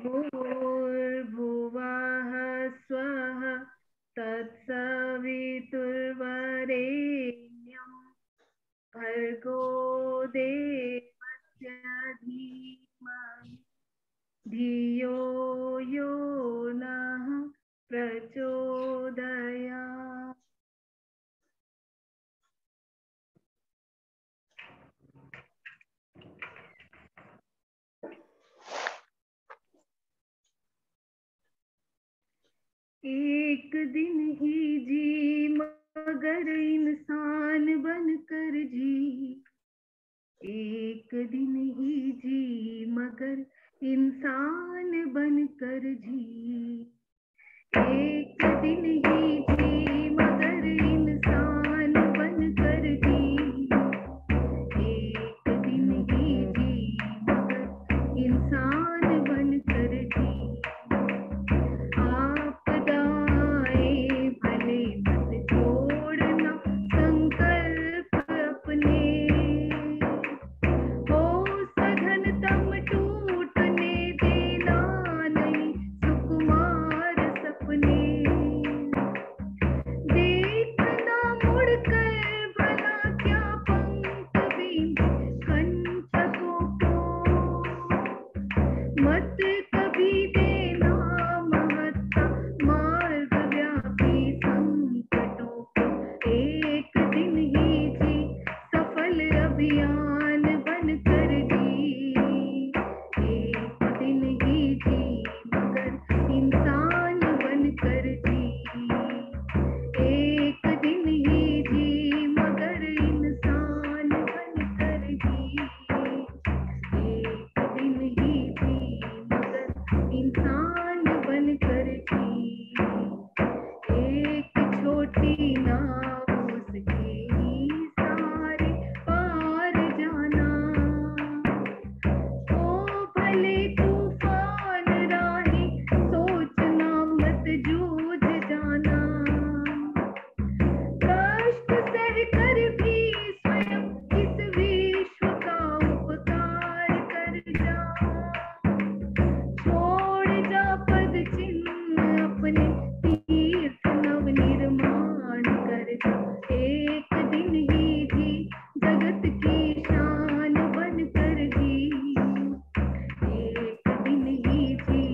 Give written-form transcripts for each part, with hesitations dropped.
भूर्भुवः स्वः तत्सवितुर्वरेण्यं भर्गो देवस्य धीमहि धियो यो नः प्रचोदयात्। एक दिन ही जी मगर इंसान बनकर जी, एक दिन ही जी मगर इंसान बनकर जी, एक दिन ही जी मगर इंसान बनकर जी, एक दिन ही जी मगर इंसान बनकर जी। आपदाएं भले मत छोड़ना संकल्प अपने, हो सघन तम टूटने देना नहीं सुकुमार सपने। देखना मुड़कर भला क्या पंख बींधे कंचकों को, मत कभी देना महत्ता मार्ग व्यापी संकटों को। एक दिन ही जी सफल अभियान बनकर जी, एक दिन ही जी मगर इंसान बनकर जी, एक दिन ही जी मगर इंसान बनकर जी, एक दिन ही जी मगर इंसान बनकर जी। एक छोटी नाव उसके ही सहारे पार जाना, ओ भले तूफान राही सोचना मत जूझ जाना, कष्ट सह कर भी स्वयं इस विश्व का उपकार कर जा, छोड़ जा पद चिन्ह अपने तीर्थ नव निर्माण कर जा। एक दिन ही जी जगत की शान बनकर जी, एक दिन ही जी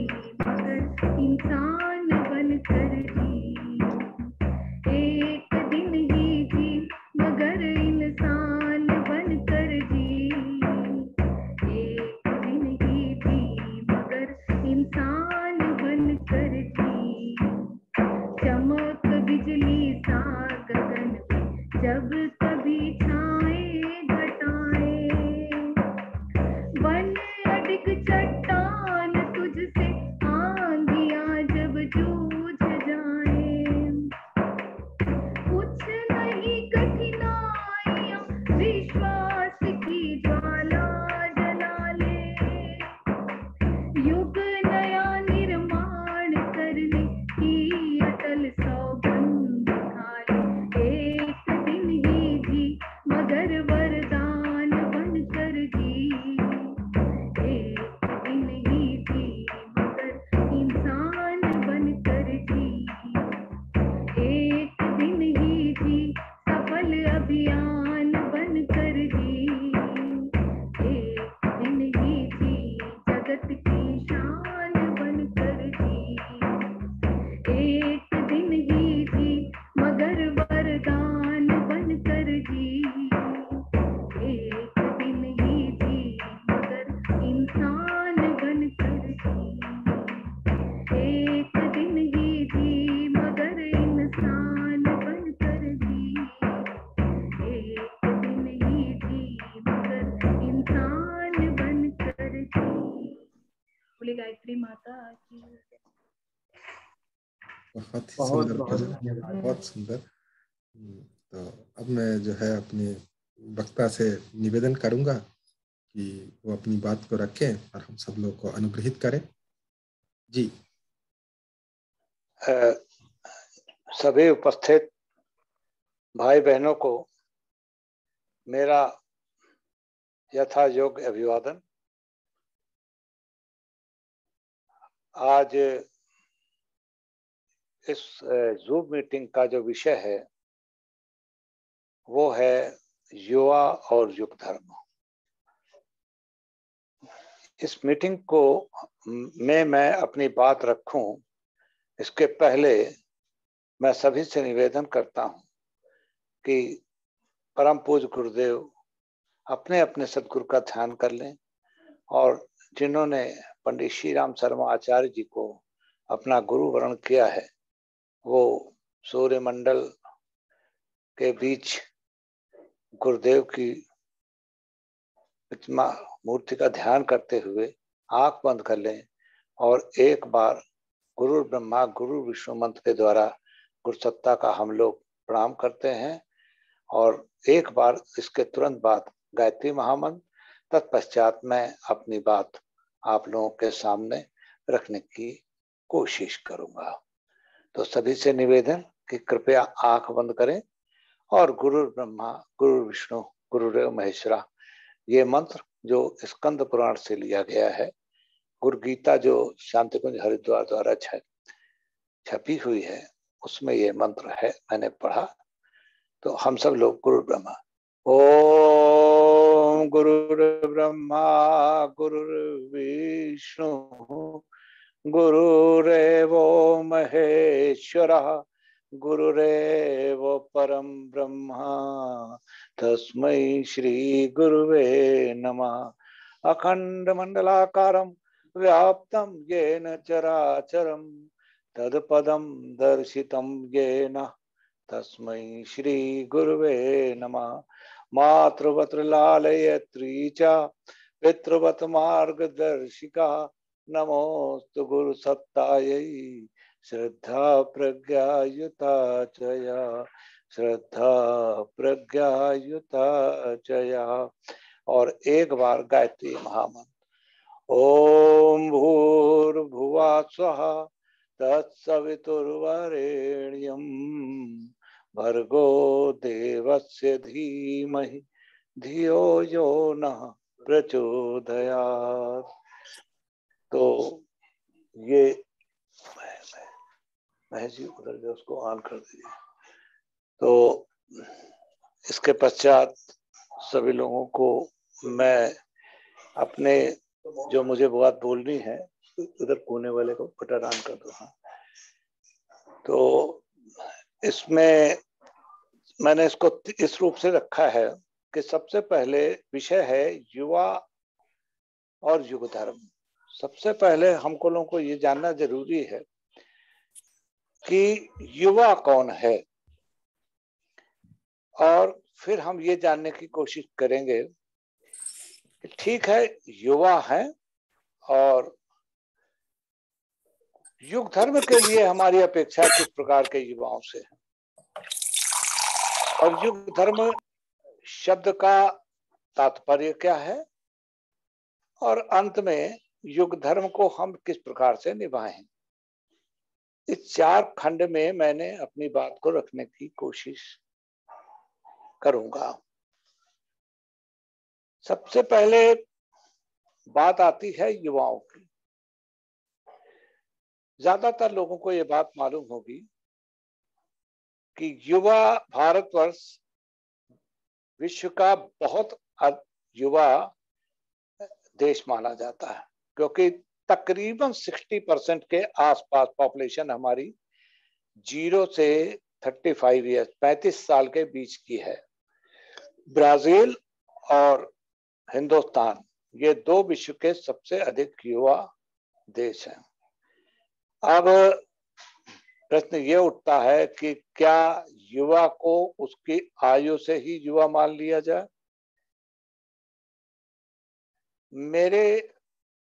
मगर इंसान बनकर जी, एक दिन ही जी मगर इंसान बनकर जी, एक दिन ही जी मगर इंसान बनकर जी। चमक बिजली सा गगन में जब कभी छाए घटाएं, बन अडिग चट्टान तुझसे आंधियां जब जूझ जाएं, कुछ नहीं कठिनाइयां विश्वास की ज्वाला जला ले, युग नया निर्माण करने की अटल सौगंध खा ले। एक दिन ही जी मगर वरदान बनकर जी, एक दिन ही जी मगर इंसान बनकर जी, एक दिन ही जी सफल अभियान बनकर जी, एक दिन ही जी जगत की शान बनकर जी, एक दिन ही जी मगर वरदान बनकर जी, एक दिन ही जी मगर इंसान बनकर जी, एक दिन ही जी मगर इंसान बनकर जी, एक दिन ही जी मगर इंसान बनकर जी। बोले गायत्री माता की। बहुत ही सुंदर भजन, बहुत सुंदर। तो अब मैं जो है अपने वक्ता से निवेदन करूंगा कि वो अपनी बात को रखें और हम सब लोग को अनुग्रहित करें। जी। सभी उपस्थित भाई बहनों को मेरा यथा योग्य अभिवादन। आज इस जूम मीटिंग का जो विषय है वो है युवा और युग धर्म। इस मीटिंग को मैं अपनी बात रखूं, इसके पहले मैं सभी से निवेदन करता हूं कि परम पूज्य गुरुदेव अपने अपने सदगुरु का ध्यान कर लें और जिन्होंने पंडित श्री राम शर्मा आचार्य जी को अपना गुरु वरण किया है, वो सूर्यमंडल के बीच गुरुदेव की प्रतिमा मूर्ति का ध्यान करते हुए आंख बंद कर लें और एक बार गुरु ब्रह्मा गुरु विष्णु मंत्र के द्वारा गुरु सत्ता का हम लोग प्रणाम करते हैं और एक बार इसके तुरंत बाद गायत्री महामंत्र, तत्पश्चात मैं अपनी बात आप लोगों के सामने रखने की कोशिश करूंगा। तो सभी से निवेदन कि कृपया आंख बंद करें और गुरु ब्रह्मा गुरु विष्णु गुरुदेव महेश्वरा, ये मंत्र जो स्कंद पुराण से लिया गया है, गुरु गीता जो शांति कुंज हरिद्वार द्वारा छपी हुई है उसमें ये मंत्र है, मैंने पढ़ा। तो हम सब लोग गुरु ब्रह्मा, ओम गुरु ब्रह्मा गुरु विष्णु गुरुरेव महेश्वरः गुरुरेव परम ब्रह्मा तस्मै श्री गुरुवे नमः। अखंड मंडलाकारं व्याप्तं येन चराचरं तत्पदं दर्शितं येन तस्मै श्री गुरुवे नमः। मातृवत् लालयत्री च पितृवत् मार्गदर्शिका नमोस्तु गुरु सत्तायै श्रद्धा प्रज्ञायुता चया श्रद्धा प्रज्ञायुता चया। और एक बार गायत्री महामंत्र, ओम भूर्भुवः स्वः तत्सवितुर्वरेण्यं भर्गो देवस्य धीमहि धियो यो नः प्रचोदयात्। तो ये महेश जी उधर भी उसको ऑन कर दीजिए। तो इसके पश्चात सभी लोगों को मैं अपने जो मुझे बात बोलनी है, उधर कोने वाले को बटन ऑन कर दो। हाँ, तो इसमें मैंने इसको इस रूप से रखा है कि सबसे पहले विषय है युवा और युग धर्म। सबसे पहले हमको लोगों को ये जानना जरूरी है कि युवा कौन है, और फिर हम ये जानने की कोशिश करेंगे कि ठीक है युवा है और युग धर्म के लिए हमारी अपेक्षा किस प्रकार के युवाओं से है, और युग धर्म शब्द का तात्पर्य क्या है, और अंत में युग धर्म को हम किस प्रकार से निभाएं। इस 4 खंड में मैंने अपनी बात को रखने की कोशिश करूंगा। सबसे पहले बात आती है युवाओं की। ज्यादातर लोगों को ये बात मालूम होगी कि युवा भारतवर्ष विश्व का बहुत युवा देश माना जाता है, क्योंकि तकरीबन 60% के आसपास पॉपुलेशन हमारी 0 से 35 ईयर्स 35 साल के बीच की है। ब्राजील और हिंदुस्तान ये 2 विश्व के सबसे अधिक युवा देश हैं। अब प्रश्न ये उठता है कि क्या युवा को उसकी आयु से ही युवा मान लिया जाए।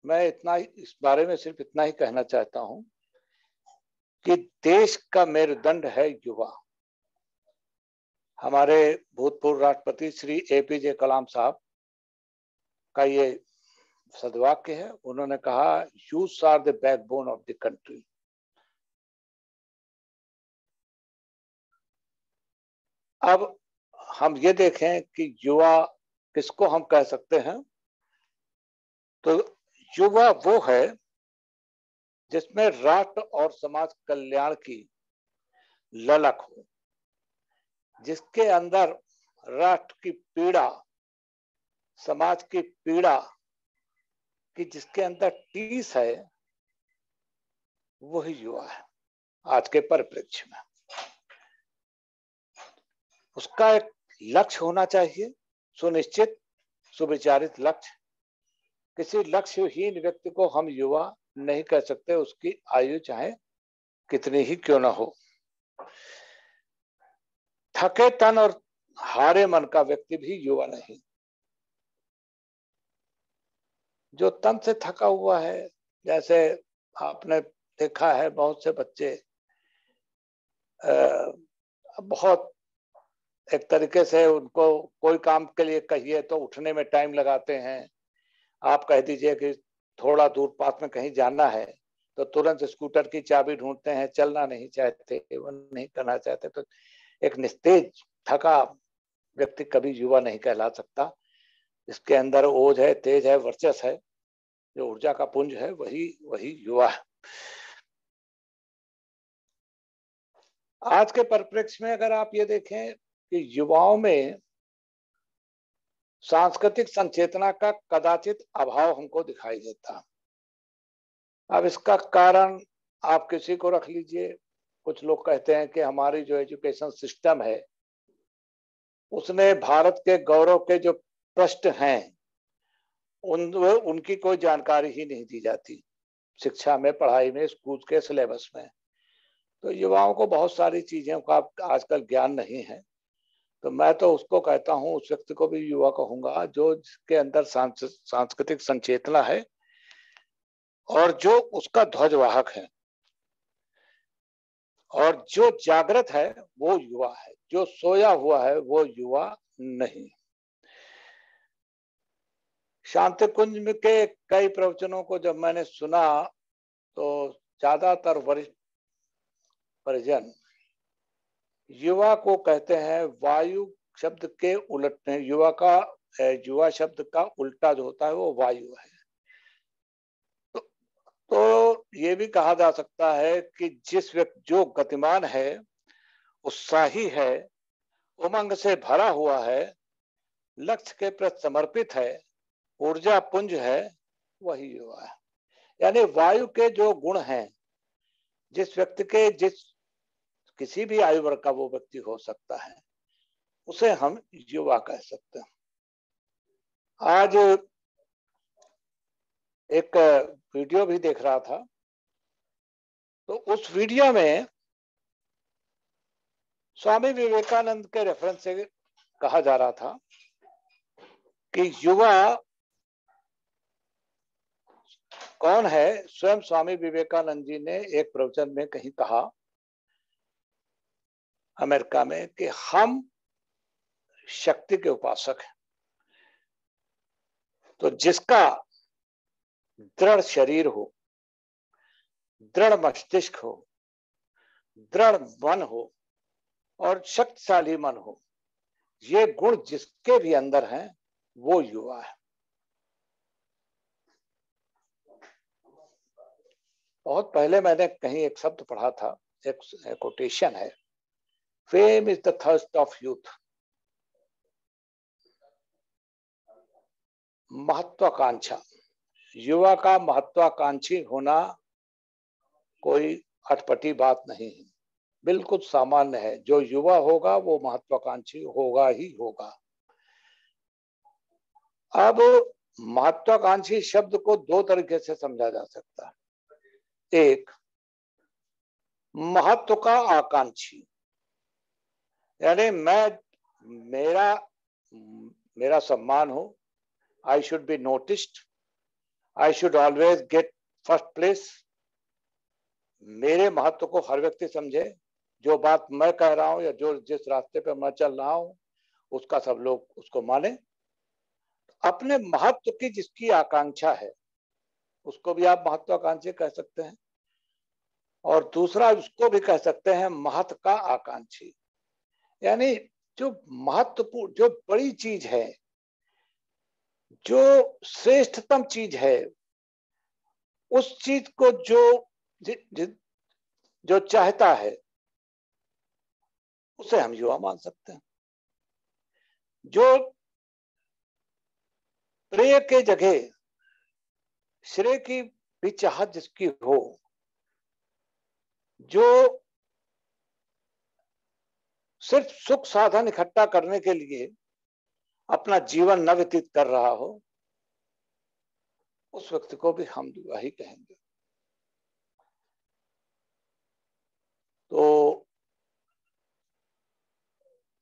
मैं इतना इस बारे में सिर्फ इतना ही कहना चाहता हूं कि देश का मेरुदंड है युवा। हमारे भूतपूर्व राष्ट्रपति श्री APJ कलाम साहब का ये सदवाक्य है। उन्होंने कहा, youth are the backbone of the country. अब हम ये देखें कि युवा किसको हम कह सकते हैं, तो युवा वो है जिसमें राष्ट्र और समाज कल्याण की ललक हो, जिसके अंदर राष्ट्र की पीड़ा, समाज की पीड़ा की जिसके अंदर टीस है, वही युवा है आज के परिप्रेक्ष्य में। उसका एक लक्ष्य होना चाहिए, सुनिश्चित सुविचारित लक्ष्य। किसी लक्ष्यहीन व्यक्ति को हम युवा नहीं कह सकते, उसकी आयु चाहे कितनी ही क्यों ना हो। थके तन और हारे मन का व्यक्ति भी युवा नहीं। जो तन से थका हुआ है, जैसे आपने देखा है बहुत से बच्चे बहुत एक तरीके से उनको कोई काम के लिए कहिए तो उठने में टाइम लगाते हैं। आप कह दीजिए कि थोड़ा दूर पास में कहीं जाना है तो तुरंत स्कूटर की चाबी ढूंढते हैं, चलना नहीं चाहते, वो नहीं करना चाहते। तो एक निस्तेज थका व्यक्ति कभी युवा नहीं कहला सकता। इसके अंदर ओज है, तेज है, वर्चस्व है, जो ऊर्जा का पुंज है, वही युवा है। आज के परिप्रेक्ष्य में अगर आप ये देखें कि युवाओं में सांस्कृतिक संचेतना का कदाचित अभाव हमको दिखाई देता। अब इसका कारण आप किसी को रख लीजिए। कुछ लोग कहते हैं कि हमारी जो एजुकेशन सिस्टम है उसने भारत के गौरव के जो पृष्ठ हैं उनकी कोई जानकारी ही नहीं दी जाती शिक्षा में, पढ़ाई में, स्कूल के सिलेबस में। तो युवाओं को बहुत सारी चीजों का आजकल ज्ञान नहीं है। तो मैं तो उसको कहता हूँ, उस व्यक्ति को भी युवा कहूंगा जो जिसके अंदर सांस्कृतिक संचेतना है और जो उसका ध्वजवाहक है, और जो जागृत है वो युवा है, जो सोया हुआ है वो युवा नहीं। शांति कुंज में के कई प्रवचनों को जब मैंने सुना तो ज्यादातर वरिष्ठ परिजन युवा को कहते हैं वायु शब्द के उलट, युवा शब्द का उल्टा जो होता है वो वायु है। तो ये भी कहा जा सकता है कि जिस व्यक्ति जो गतिमान है, उत्साही है, उमंग से भरा हुआ है, लक्ष्य के प्रति समर्पित है, ऊर्जा पुंज है, वही युवा है। यानी वायु के जो गुण हैं, जिस व्यक्ति के किसी भी आयु वर्ग का वो व्यक्ति हो सकता है, उसे हम युवा कह सकते हैं। आज एक वीडियो भी देख रहा था, तो उस वीडियो में स्वामी विवेकानंद के रेफरेंस से कहा जा रहा था कि युवा कौन है। स्वयं स्वामी विवेकानंद जी ने एक प्रवचन में कहीं कहा अमेरिका में कि हम शक्ति के उपासक हैं। तो जिसका दृढ़ शरीर हो, दृढ़ मस्तिष्क हो, दृढ़ मन हो और शक्तिशाली मन हो, ये गुण जिसके भी अंदर हैं वो युवा है। बहुत पहले मैंने कहीं एक शब्द पढ़ा था, एक कोटेशन है, fame is the thirst of youth. महत्वाकांक्षा, युवा का महत्वाकांक्षी होना कोई अटपटी बात नहीं है, बिल्कुल सामान्य है। जो युवा होगा वो महत्वाकांक्षी होगा ही होगा। अब महत्वाकांक्षी शब्द को दो तरीके से समझा जा सकता है। एक, महत्व का आकांक्षी, यानी मेरा सम्मान हो, I should be noticed, I should always get first place. मेरे महत्व को हर व्यक्ति समझे, जो बात मैं कह रहा हूं या जिस रास्ते पे मैं चल रहा हूं उसका सब लोग उसको माने। अपने महत्व की जिसकी आकांक्षा है उसको भी आप महत्वाकांक्षी कह सकते हैं, और दूसरा उसको भी कह सकते हैं महत्व का आकांक्षी। यानी जो महत्वपूर्ण, जो बड़ी चीज है, जो श्रेष्ठतम चीज है, उस चीज को जो जो चाहता है उसे हम युवा मान सकते हैं। जो प्रेय के जगह श्रेय की भी चाहत जिसकी हो, जो सिर्फ सुख साधन इकट्ठा करने के लिए अपना जीवन न व्यतीत कर रहा हो, उस व्यक्ति को भी हम युवा ही कहेंगे। तो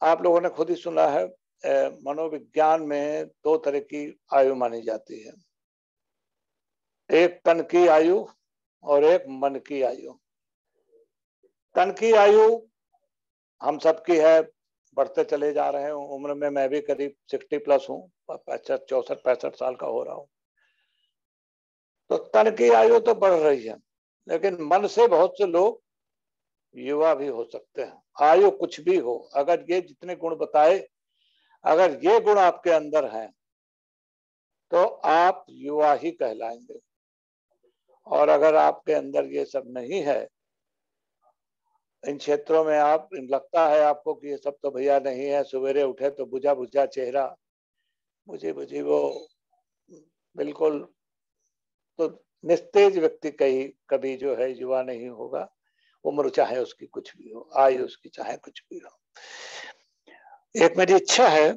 आप लोगों ने खुद ही सुना है, मनोविज्ञान में 2 तरह की आयु मानी जाती है, एक तन की आयु और एक मन की आयु। तन की आयु हम सबकी है, बढ़ते चले जा रहे हैं उम्र में। मैं भी करीब 60+ हूँ, 64 साल का हो रहा हूँ। तो तन की आयु तो बढ़ रही है, लेकिन मन से बहुत से लोग युवा भी हो सकते हैं। आयु कुछ भी हो, अगर ये जितने गुण बताए, अगर ये गुण आपके अंदर हैं तो आप युवा ही कहलाएंगे। और अगर आपके अंदर ये सब नहीं है, इन क्षेत्रों में आप लगता है आपको कि ये सब तो भैया नहीं है, सवेरे उठे तो बुझा बुझा चेहरा, बुझी बुझी वो बिल्कुल, तो निस्तेज व्यक्ति कभी जो है युवा नहीं होगा। उम्र चाहे उसकी कुछ भी हो, आयु उसकी चाहे कुछ भी हो। एक मेरी इच्छा है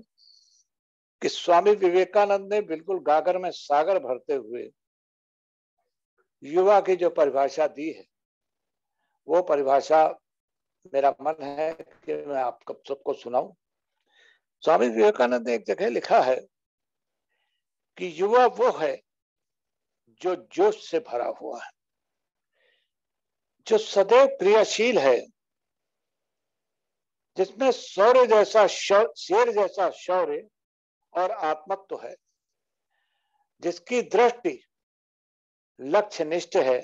कि स्वामी विवेकानंद ने बिल्कुल गागर में सागर भरते हुए युवा की जो परिभाषा दी है, वो परिभाषा मेरा मन है कि मैं आप सबको सुनाऊं। स्वामी विवेकानंद ने एक जगह लिखा है कि युवा वो है जो जोश से भरा हुआ है, जो सदैव क्रियाशील है, जिसमें शेर जैसा शौर्य और आत्मत्व है, जिसकी दृष्टि लक्ष्य निष्ठ है,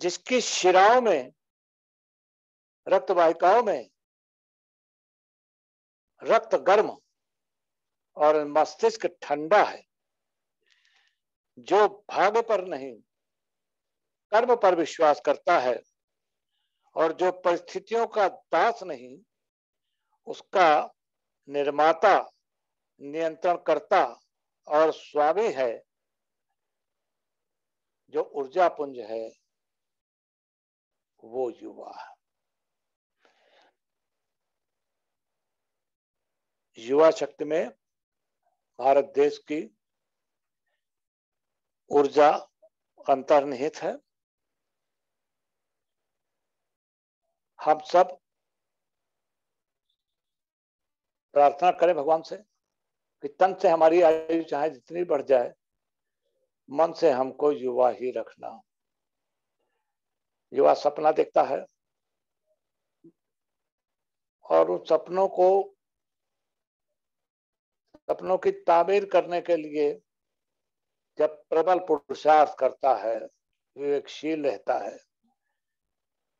जिसकी शिराओं में, रक्त वाहिकाओं में रक्त गर्म और मस्तिष्क ठंडा है, जो भाग्य पर नहीं कर्म पर विश्वास करता है, और जो परिस्थितियों का दास नहीं उसका निर्माता, नियंत्रणकर्ता और स्वामी है, जो ऊर्जा पुंज है, वो युवा है। युवा शक्ति में भारत देश की ऊर्जा अंतर्निहित है। हम सब प्रार्थना करें भगवान से कि तन से हमारी आयु चाहे जितनी बढ़ जाए, मन से हमको युवा ही रखना। युवा सपना देखता है और उन सपनों की तामीर करने के लिए जब प्रबल पुरुषार्थ करता है, विवेकशील रहता है,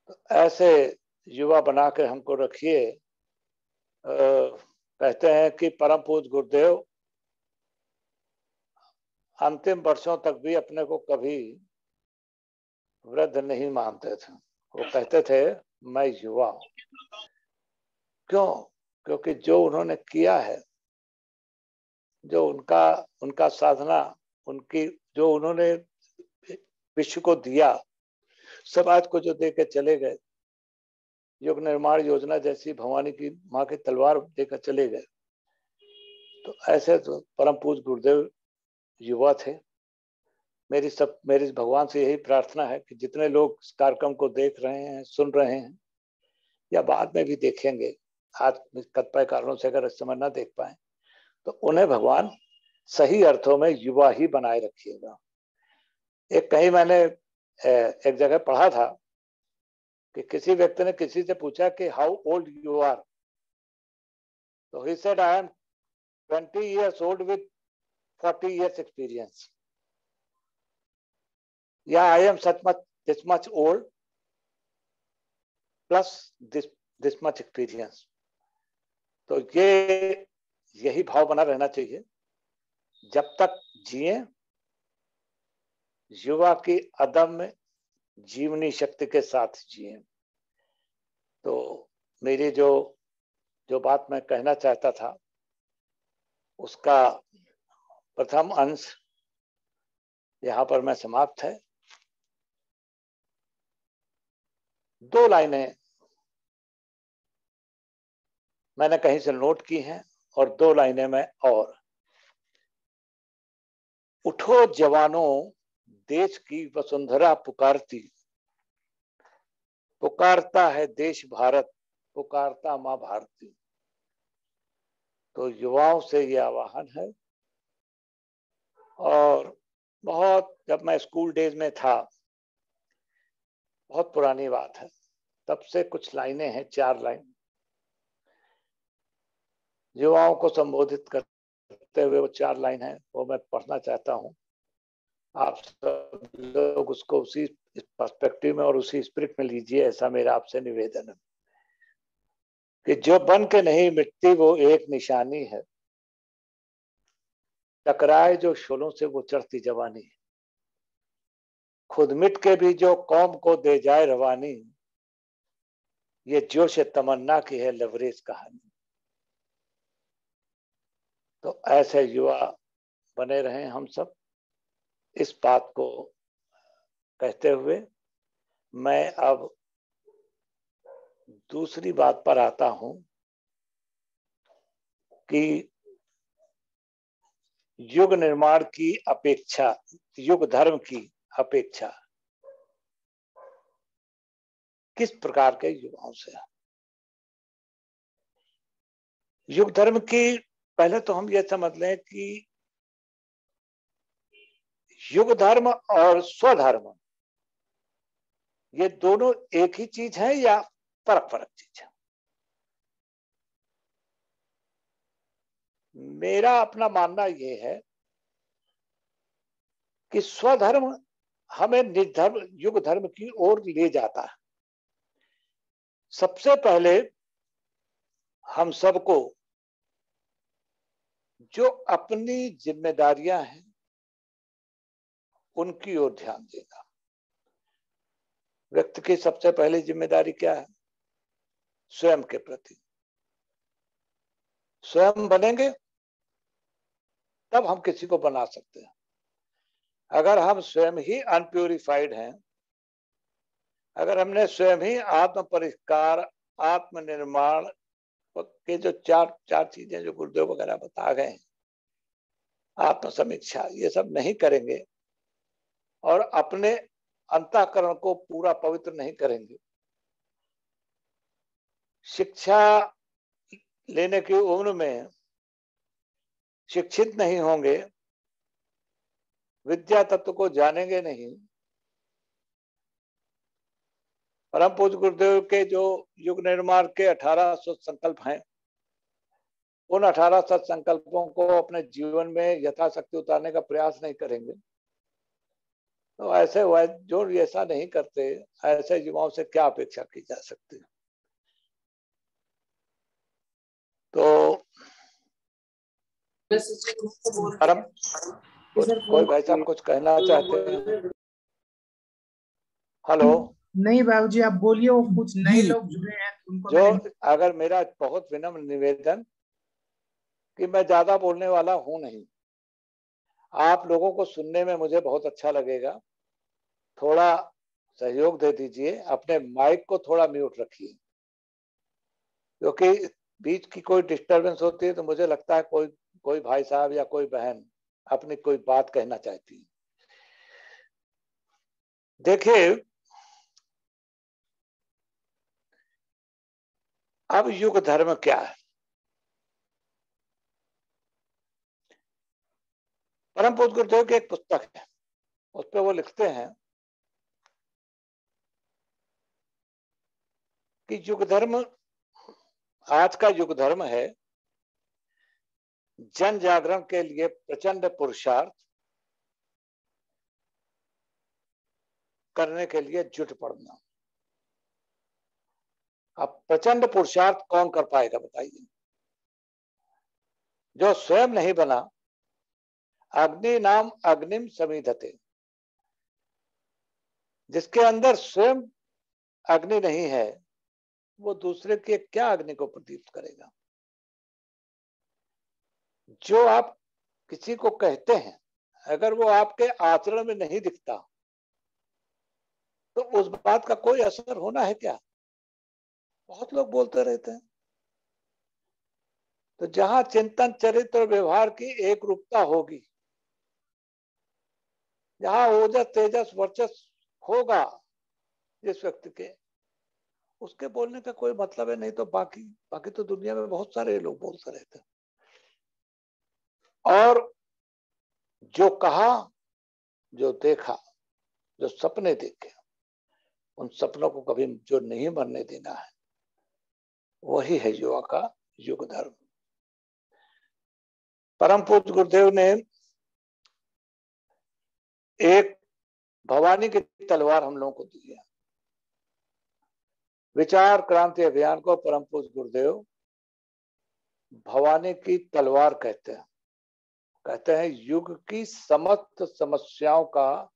तो ऐसे युवा बना के हमको रखिए। कहते हैं कि परम पूज्य गुरुदेव अंतिम वर्षों तक भी अपने को कभी वृद्ध नहीं मानते थे। वो कहते थे मैं युवा हूं। क्यों? क्योंकि जो उन्होंने किया है, जो उनका साधना, उनकी जो उन्होंने विश्व को दिया, समाज को जो दे के चले गए, युग निर्माण योजना जैसी भवानी की माँ की तलवार देकर चले गए, तो ऐसे तो परम पूज्य गुरुदेव युवा थे। मेरी भगवान से यही प्रार्थना है कि जितने लोग इस कार्यक्रम को देख रहे हैं, सुन रहे हैं, या बाद में भी देखेंगे, आज कतिपय कारणों से अगर इस समय ना देख पाए, तो उन्हें भगवान सही अर्थों में युवा ही बनाए रखिएगा। एक कहीं मैंने एक जगह पढ़ा था कि किसी व्यक्ति ने किसी से पूछा कि हाउ ओल्ड यू आर, तो he said I am 20 years old with 40 years experience, या I am this much old plus this much experience। तो यही भाव बना रहना चाहिए। जब तक जिए युवा की अदम्य जीवनी शक्ति के साथ जिए। तो मेरी जो बात मैं कहना चाहता था उसका प्रथम अंश यहाँ पर मैं समाप्त है। 2 लाइनें मैंने कहीं से नोट की हैं और 2 लाइनें मैं और। उठो जवानों, देश की वसुंधरा पुकारती, पुकारता है देश भारत, पुकारता माँ भारती। तो युवाओं से ये आह्वान है। और बहुत, जब मैं स्कूल डेज में था, बहुत पुरानी बात है, तब से कुछ लाइनें हैं, 4 लाइन युवाओं को संबोधित करते हुए, वो 4 लाइन है, वो मैं पढ़ना चाहता हूँ। आप सब लोग उसको उसी पर्सपेक्टिव में और उसी स्पिरिट में लीजिए, ऐसा मेरा आपसे निवेदन है कि जो बन के नहीं मिटती वो एक निशानी है, टकराए जो शोलों से वो चढ़ती जवानी, खुद मिट के भी जो कौम को दे जाए रवानी, ये जोश तमन्ना की है लवरेज कहानी। तो ऐसे युवा बने रहें हम सब। इस बात को कहते हुए मैं अब दूसरी बात पर आता हूं कि युग निर्माण की अपेक्षा, युग धर्म की अपेक्षा किस प्रकार के युवाओं से। युग धर्म की, पहले तो हम ये समझ लें कि युग धर्म और स्वधर्म ये दोनों एक ही चीज है या फर्क फर्क चीज है। मेरा अपना मानना यह है कि स्वधर्म हमें निज धर्म, युग धर्म की ओर ले जाता है। सबसे पहले हम सबको जो अपनी जिम्मेदारियां हैं उनकी ओर ध्यान देगा। व्यक्ति की सबसे पहली जिम्मेदारी क्या है? स्वयं के प्रति। स्वयं बनेंगे तब हम किसी को बना सकते हैं। अगर हम स्वयं ही अनप्यूरिफाइड हैं, अगर हमने स्वयं ही आत्म परिष्कार, आत्मनिर्माण के जो चार चीजें जो गुरुदेव वगैरह बता गए हैं, आत्म समीक्षा, ये सब नहीं करेंगे और अपने अंतःकरण को पूरा पवित्र नहीं करेंगे, शिक्षा लेने की उम्र में शिक्षित नहीं होंगे, विद्या तत्व को जानेंगे नहीं, परम पूज्य गुरुदेव के जो युग निर्माण के 18 संकल्प हैं, उन 18 संकल्पों को अपने जीवन में यथाशक्ति उतारने का प्रयास नहीं करेंगे, तो ऐसे जो ऐसा नहीं करते, ऐसे युवाओं से क्या अपेक्षा की जा सकती है। तो परम कोई भाई साहब कुछ कहना चाहते हैं? हेलो। नहीं बाबूजी, आप बोलिए, वो कुछ नए लोग जुड़े हैं उनको जो अगर मेरा बहुत विनम्र निवेदन कि मैं ज्यादा बोलने वाला हूं नहीं, आप लोगों को सुनने में मुझे बहुत अच्छा लगेगा, थोड़ा सहयोग दे दीजिए, अपने माइक को थोड़ा म्यूट रखिए, क्योंकि बीच की कोई डिस्टरबेंस होती है तो मुझे लगता है कोई भाई साहब या कोई बहन अपनी कोई बात कहना चाहती है। देखिए, अब युग धर्म क्या है? परम पूज्य गुरुदेव की एक पुस्तक है, उस पर वो लिखते हैं कि युग धर्म, आज का युग धर्म है जन जागरण के लिए प्रचंड पुरुषार्थ करने के लिए जुट पड़ना। अब प्रचंड पुरुषार्थ कौन कर पाएगा बताइए? जो स्वयं नहीं बना। अग्नि नाम अग्निम समीधते, जिसके अंदर स्वयं अग्नि नहीं है, वो दूसरे के क्या अग्नि को प्रदीप्त करेगा। जो आप किसी को कहते हैं, अगर वो आपके आचरण में नहीं दिखता तो उस बात का कोई असर होना है क्या? बहुत लोग बोलते रहते हैं। तो जहां चिंतन, चरित्र और व्यवहार की एक रूपता होगी, जहां ओजस, तेजस, वर्चस्व होगा जिस व्यक्ति के, उसके बोलने का कोई मतलब है। नहीं तो बाकी बाकी तो दुनिया में बहुत सारे लोग बोलते रहते हैं। और जो कहा, जो देखा, जो सपने देखे, उन सपनों को कभी जो नहीं मरने देना है, वही है युवा का युग धर्म। परम पूज्य गुरुदेव ने एक भवानी की तलवार हम लोगों को दी है। विचार क्रांति अभियान को परम पूज्य गुरुदेव भवानी की तलवार कहते हैं। कहते हैं युग की समस्त समस्याओं का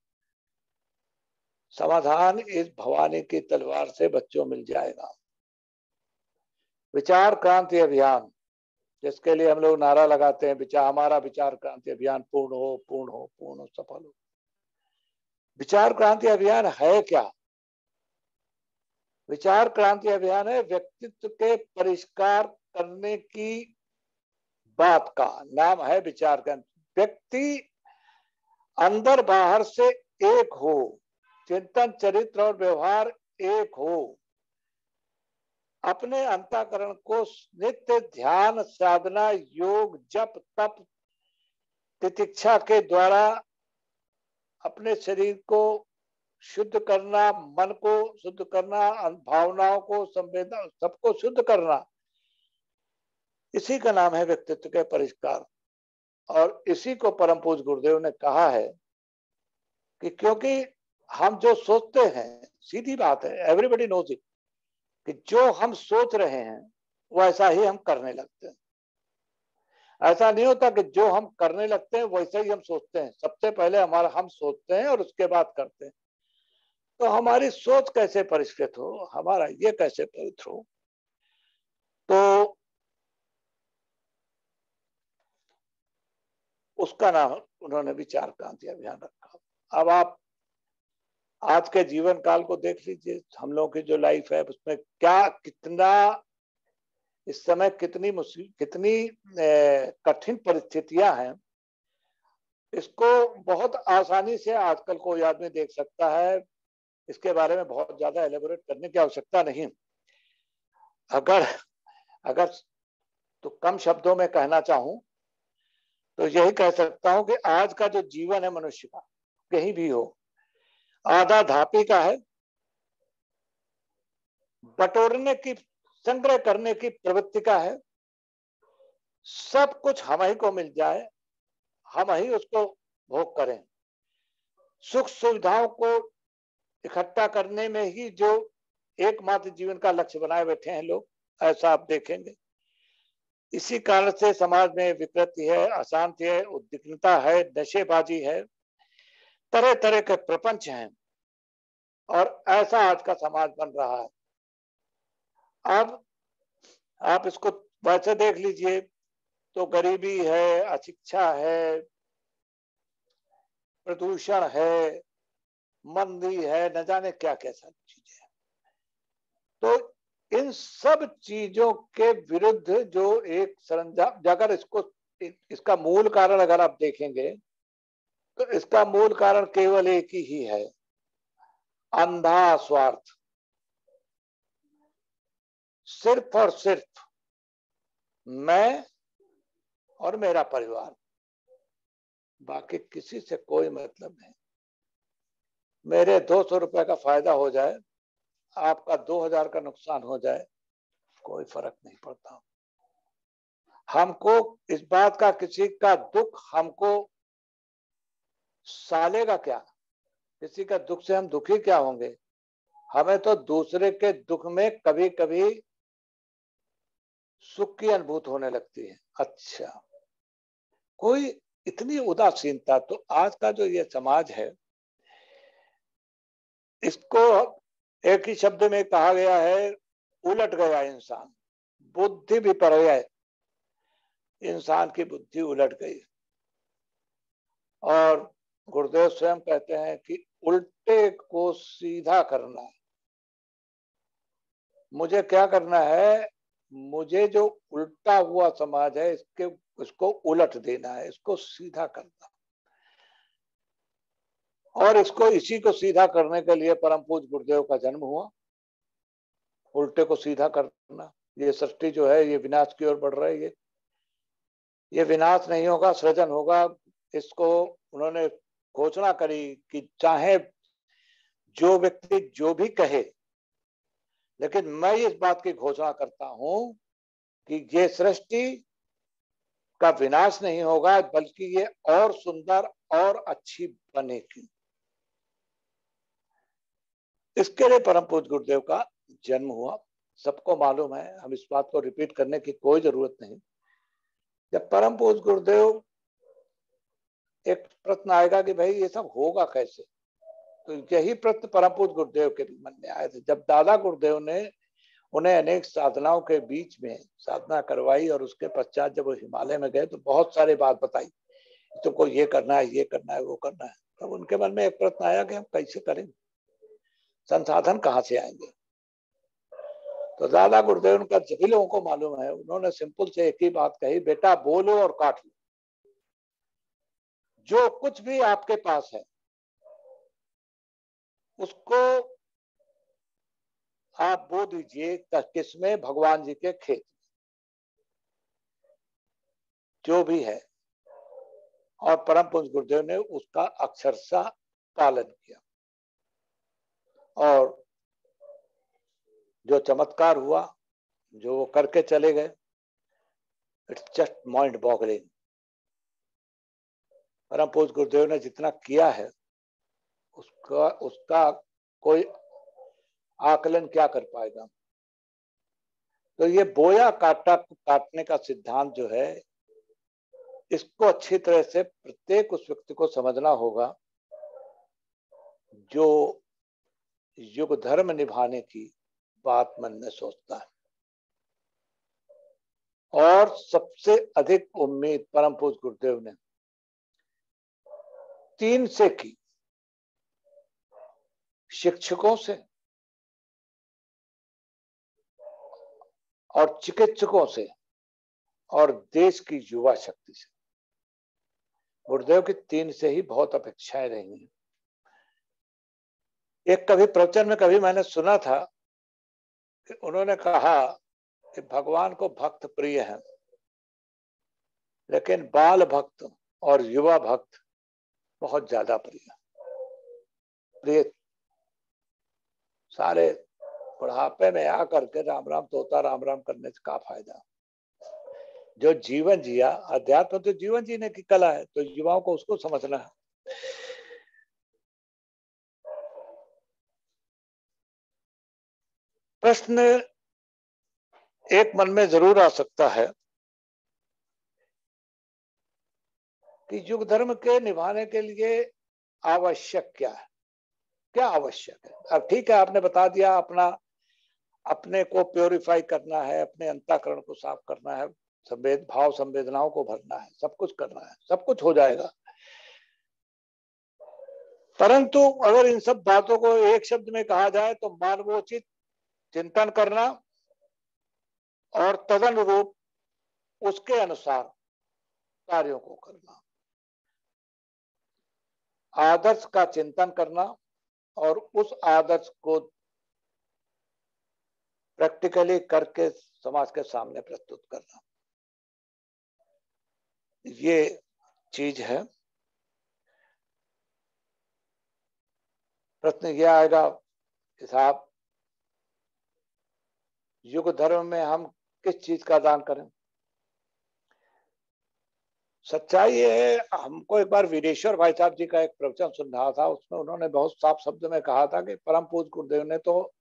समाधान इस भवानी की तलवार से बच्चों मिल जाएगा। विचार क्रांति अभियान, जिसके लिए हम लोग नारा लगाते हैं, हमारा विचार क्रांति अभियान पूर्ण हो, पूर्ण हो, पूर्ण हो, सफल हो। विचार क्रांति अभियान है क्या? विचार क्रांति अभियान है व्यक्तित्व के परिष्कार करने की बात का नाम है विचार क्रांति। व्यक्ति अंदर बाहर से एक हो, चिंतन, चरित्र और व्यवहार एक हो, अपने अंतःकरण को नित्य ध्यान, साधना, योग, जप, तप, तितिक्षा के द्वारा अपने शरीर को शुद्ध करना, मन को शुद्ध करना, भावनाओं को, संवेदना, सबको शुद्ध करना, इसी का नाम है व्यक्तित्व के परिष्कार। और इसी को परम पूज्य गुरुदेव ने कहा है कि क्योंकि हम जो सोचते हैं, सीधी बात है, एवरीबडी नोज इट, कि जो हम सोच रहे हैं वैसा ही हम करने लगते हैं। ऐसा नहीं होता कि जो हम करने लगते हैं वैसे ही हम सोचते हैं। सबसे पहले हम सोचते हैं और उसके बाद करते हैं। तो हमारी सोच कैसे परिष्कृत हो, हमारा ये कैसे पवित्र हो, तो उसका नाम उन्होंने विचार क्रांति अभियान रखा। अब आप आज के जीवन काल को देख लीजिए, हम लोगों की जो लाइफ है उसमें क्या, कितना इस समय कितनी कठिन परिस्थितियां हैं। इसको बहुत आसानी से आजकल कोई आदमी देख सकता है। इसके बारे में बहुत ज्यादा एलेबोरेट करने की आवश्यकता नहीं। अगर तो कम शब्दों में कहना चाहूं तो यही कह सकता हूं कि आज का जो जीवन है मनुष्य का, कहीं भी हो, आधा धापी का है। बटोरने की, संग्रह करने की प्रवृत्ति का है। सब कुछ हम ही को मिल जाए, हम ही उसको भोग करें। सुख सुविधाओं को इकट्ठा करने में ही जो एकमात्र जीवन का लक्ष्य बनाए बैठे हैं लोग, ऐसा आप देखेंगे। इसी कारण से समाज में विकृति है, अशांति है, उद्विग्नता है, नशेबाजी है, तरह तरह के प्रपंच हैं, और ऐसा आज का समाज बन रहा है। अब आप इसको वैसे देख लीजिए तो गरीबी है, अशिक्षा है, प्रदूषण है, मंदी है, न जाने क्या क्या सब चीजें हैं। तो इन सब चीजों के विरुद्ध जो एक सरंजाम, अगर इसका मूल कारण अगर आप देखेंगे तो इसका मूल कारण केवल एक ही है, अंधा स्वार्थ। सिर्फ और सिर्फ मैं और मेरा परिवार, बाकी किसी से कोई मतलब नहीं। मेरे 200 रुपए का फायदा हो जाए, आपका 2000 का नुकसान हो जाए, कोई फर्क नहीं पड़ता। हमको इस बात का, किसी का दुख हमको सालेगा क्या? किसी का दुख से हम दुखी क्या होंगे? हमें तो दूसरे के दुख में कभी कभी सुख की अनुभूति होने लगती है। अच्छा, कोई इतनी उदासीनता। तो आज का जो ये समाज है, इसको एक ही शब्द में कहा गया है, उलट गया इंसान, बुद्धि भी पर है, इंसान की बुद्धि उलट गई। और गुरुदेव स्वयं कहते हैं कि उल्टे को सीधा करना है। मुझे क्या करना है, मुझे जो उल्टा हुआ समाज है इसको उलट देना है, इसको सीधा करना। और इसको इसी को सीधा करने के लिए परम पूज्य गुरुदेव का जन्म हुआ। उल्टे को सीधा करना, ये सृष्टि जो है ये विनाश की ओर बढ़ रही है, ये विनाश नहीं होगा, सृजन होगा। इसको उन्होंने घोषणा करी कि चाहे जो व्यक्ति जो भी कहे, लेकिन मैं इस बात की घोषणा करता हूं कि ये सृष्टि का विनाश नहीं होगा, बल्कि ये और सुंदर और अच्छी बनेगी। इसके लिए परम पूज्य गुरुदेव का जन्म हुआ। सबको मालूम है, हम इस बात को रिपीट करने की कोई जरूरत नहीं। जब परम पूज्य गुरुदेव, एक प्रश्न आएगा कि भाई ये सब होगा कैसे, तो यही प्रश्न परम पूज्य गुरुदेव के मन में आए थे। जब दादा गुरुदेव ने उन्हें अनेक साधनाओं के बीच में साधना करवाई और उसके पश्चात जब वो हिमालय में गए तो बहुत सारी बात बताई, तुमको ये करना है, ये करना है, वो करना है। तब उनके मन में एक प्रश्न आया कि हम कैसे करेंगे, संसाधन कहाँ से आएंगे। तो दादा गुरुदेव उनका सभी लोगों को मालूम है, उन्होंने सिंपल से एक ही बात कही, बेटा बोलो और काट लो। जो कुछ भी आपके पास है उसको आप बो दीजिए किसमें, भगवान जी के खेत में, जो भी है। और परम पूज्य गुरुदेव ने उसका अक्षरशः पालन किया। और जो चमत्कार हुआ, जो वो करके चले गए, इट्स जस्ट माइंड बॉगलिंग। परम पूज्य गुरुदेव ने जितना किया है उसका कोई आकलन क्या कर पाएगा। तो ये बोया काटा काटने का सिद्धांत जो है, इसको अच्छी तरह से प्रत्येक उस व्यक्ति को समझना होगा जो युग धर्म निभाने की बात मन में सोचता है। और सबसे अधिक उम्मीद परम पूज्य गुरुदेव ने 3 से की, शिक्षकों से और चिकित्सकों से और देश की युवा शक्ति से। गुरुदेव की 3 से ही बहुत अपेक्षाएं रही हैं। एक कभी प्रवचन में कभी मैंने सुना था कि उन्होंने कहा कि भगवान को भक्त प्रिय है, लेकिन बाल भक्त और युवा भक्त बहुत ज्यादा प्रिय। सारे बुढ़ापे में आकर के राम राम तोता राम राम करने से क्या फायदा। जो जीवन जिया, अध्यात्म तो जीवन जीने की कला है, तो युवाओं को उसको समझना है। प्रश्न एक मन में जरूर आ सकता है कि युग धर्म के निभाने के लिए आवश्यक क्या है, क्या आवश्यक है। अब ठीक है, आपने बता दिया, अपने को प्योरीफाई करना है, अपने अंतःकरण को साफ करना है, भाव संवेदनाओं को भरना है, सब कुछ करना है, सब कुछ हो जाएगा। परंतु अगर इन सब बातों को एक शब्द में कहा जाए तो मानवोचित चिंतन करना और तदनुरूप उसके अनुसार कार्यों को करना, आदर्श का चिंतन करना और उस आदर्श को प्रैक्टिकली करके समाज के सामने प्रस्तुत करना, ये चीज है। प्रश्न यह आएगा कि साहब युग धर्म में हम किस चीज का दान करें। सच्चाई है, हमको एक बार वीरेश्वर भाई साहब जी का एक प्रवचन सुन रहा था, उसमें उन्होंने बहुत साफ शब्द में कहा था कि परम पूज्य गुरुदेव ने तो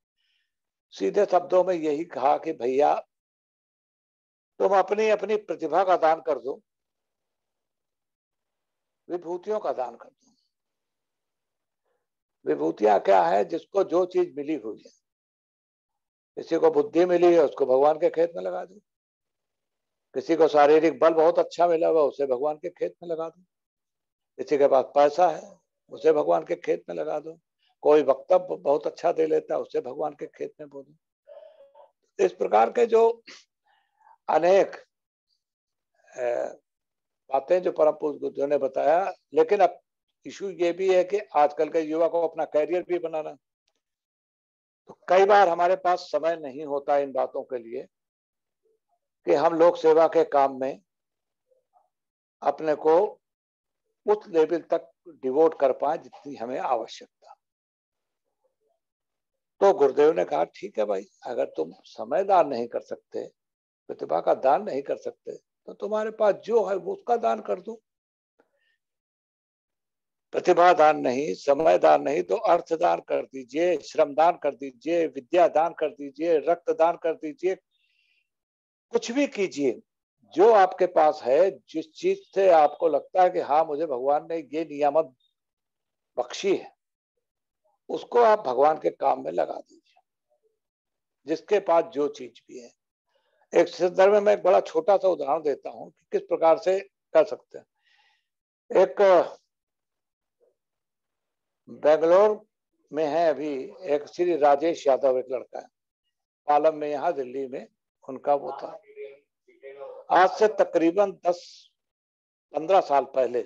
सीधे शब्दों में यही कहा कि भैया तुम अपनी अपनी प्रतिभा का दान कर दो, विभूतियों का दान कर दो। विभूतियां क्या है? जिसको जो चीज मिली हुई है, किसी को बुद्धि मिली है उसको भगवान के खेत में लगा दो, किसी को शारीरिक बल बहुत अच्छा मिला हुआ उसे भगवान के खेत में लगा दो, किसी के पास पैसा है उसे भगवान के खेत में लगा दो, कोई वक्तव्य बहुत अच्छा दे लेता है उसे भगवान के खेत में बो दो। इस प्रकार के जो अनेक बातें जो परम पूज्य गुरुदेव ने बताया, लेकिन अब इशू ये भी है कि आजकल के युवा को अपना कैरियर भी बनाना, तो कई बार हमारे पास समय नहीं होता इन बातों के लिए कि हम लोग सेवा के काम में अपने को उस लेवल तक डिवोट कर पाए जितनी हमें आवश्यकता। तो गुरुदेव ने कहा ठीक है भाई, अगर तुम समय दान नहीं कर सकते, प्रतिभा का दान नहीं कर सकते, तो तुम्हारे पास जो है वो उसका दान कर दो। प्रतिभा दान नहीं, समय दान नहीं तो अर्थ दान कर दीजिए, श्रम दान कर दीजिए, विद्या दान कर दीजिए, रक्त दान कर दीजिए, कुछ भी कीजिए जो आपके पास है, जिस चीज से आपको लगता है कि हाँ मुझे भगवान ने ये नियामत बख्शी है, उसको आप भगवान के काम में लगा दीजिए, जिसके पास जो चीज भी है। एक संदर्भ में मैं एक बड़ा छोटा सा उदाहरण देता हूं कि किस प्रकार से कर सकते हैं। एक बेंगलोर में है अभी एक श्री राजेश यादव, एक लड़का है, पालम में, यहाँ दिल्ली में उनका वो था। आज से तकरीबन 10-15 साल पहले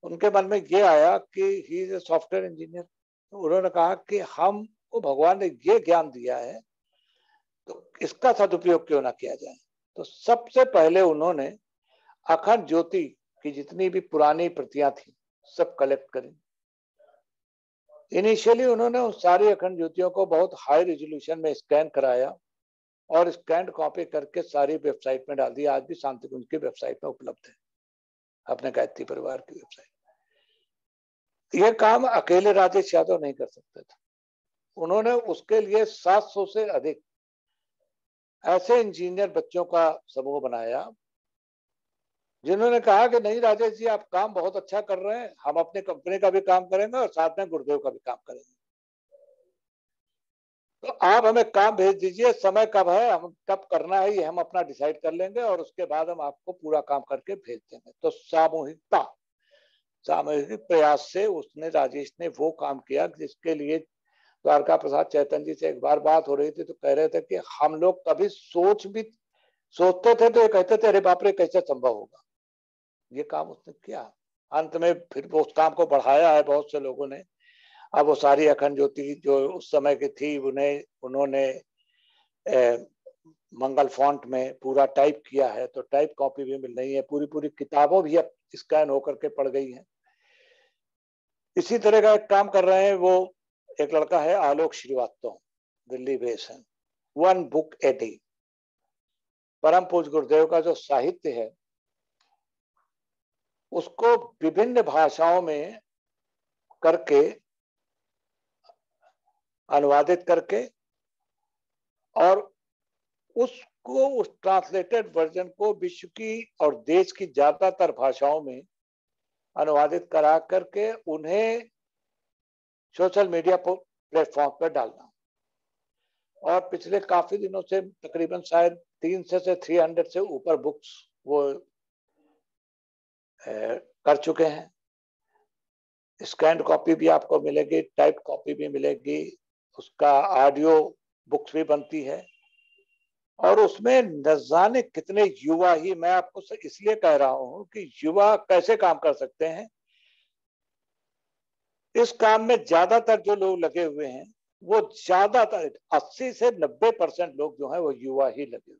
उनके मन में ये आया कि he is a software engineer. तो उन्होंने कहा कि हमको भगवान ने ये ज्ञान दिया है तो इसका सदुपयोग क्यों ना किया जाए। तो सबसे पहले उन्होंने अखंड ज्योति की जितनी भी पुरानी प्रतियां थी सब कलेक्ट करी। इनिशियली उन्होंने उस सारी अखंड ज्योतियों को बहुत हाई रेजोल्यूशन में स्कैन कराया और स्कैन कॉपी करके सारी वेबसाइट में डाल दिया। आज भी शांति कुंज की वेबसाइट में उपलब्ध है, अपने गायत्री परिवार की वेबसाइट। यह काम अकेले राजेश यादव नहीं कर सकते थे, उन्होंने उसके लिए 700 से अधिक ऐसे इंजीनियर बच्चों का समूह बनाया जिन्होंने कहा कि नहीं राजेश जी, आप काम बहुत अच्छा कर रहे हैं, हम अपने कंपनी का भी काम करेंगे और साथ में गुरुदेव का भी काम करेंगे, तो आप हमें काम भेज दीजिए, समय कब है, हम कब करना है ये हम अपना डिसाइड कर लेंगे और उसके बाद हम आपको पूरा काम करके भेज देंगे। तो सामूहिक प्रयास से उसने, राजेश ने वो काम किया जिसके लिए द्वारका प्रसाद चैतन्य जी से एक बार बात हो रही थी तो कह रहे थे कि हम लोग कभी सोचते थे तो ये कहते थे अरे बाप रे कैसे संभव होगा। ये काम उसने किया, अंत में फिर वो उस काम को बढ़ाया है बहुत से लोगों ने। अब वो सारी अखंड ज्योति जो उस समय की थी उन्होंने मंगल फॉन्ट में पूरा टाइप किया है, तो टाइप कॉपी भी मिल रही है, पूरी किताबों भी अब स्कैन होकर के पड़ गई हैं। इसी तरह का एक काम कर रहे हैं वो एक लड़का है आलोक श्रीवास्तव, दिल्ली बेस है, 1 बुक ए डे। परम पूज्य गुरुदेव का जो साहित्य है उसको विभिन्न भाषाओं में करके, अनुवादित करके और उसको, उस ट्रांसलेटेड वर्जन को विश्व की और देश की ज्यादातर भाषाओं में अनुवादित करा करके उन्हें सोशल मीडिया प्लेटफॉर्म पर डालना। और पिछले काफी दिनों से तकरीबन शायद 300 से 300 से ऊपर बुक्स वो कर चुके हैं। स्कैन कॉपी भी आपको मिलेगी, टाइप कॉपी भी मिलेगी, उसका ऑडियो बुक्स भी बनती है और उसमें न जाने कितने युवा ही, मैं आपको इसलिए कह रहा हूं कि युवा कैसे काम कर सकते हैं। इस काम में ज्यादातर जो लोग लगे हुए हैं वो ज्यादातर 80 से 90% लोग जो है वो युवा ही लगे हुए।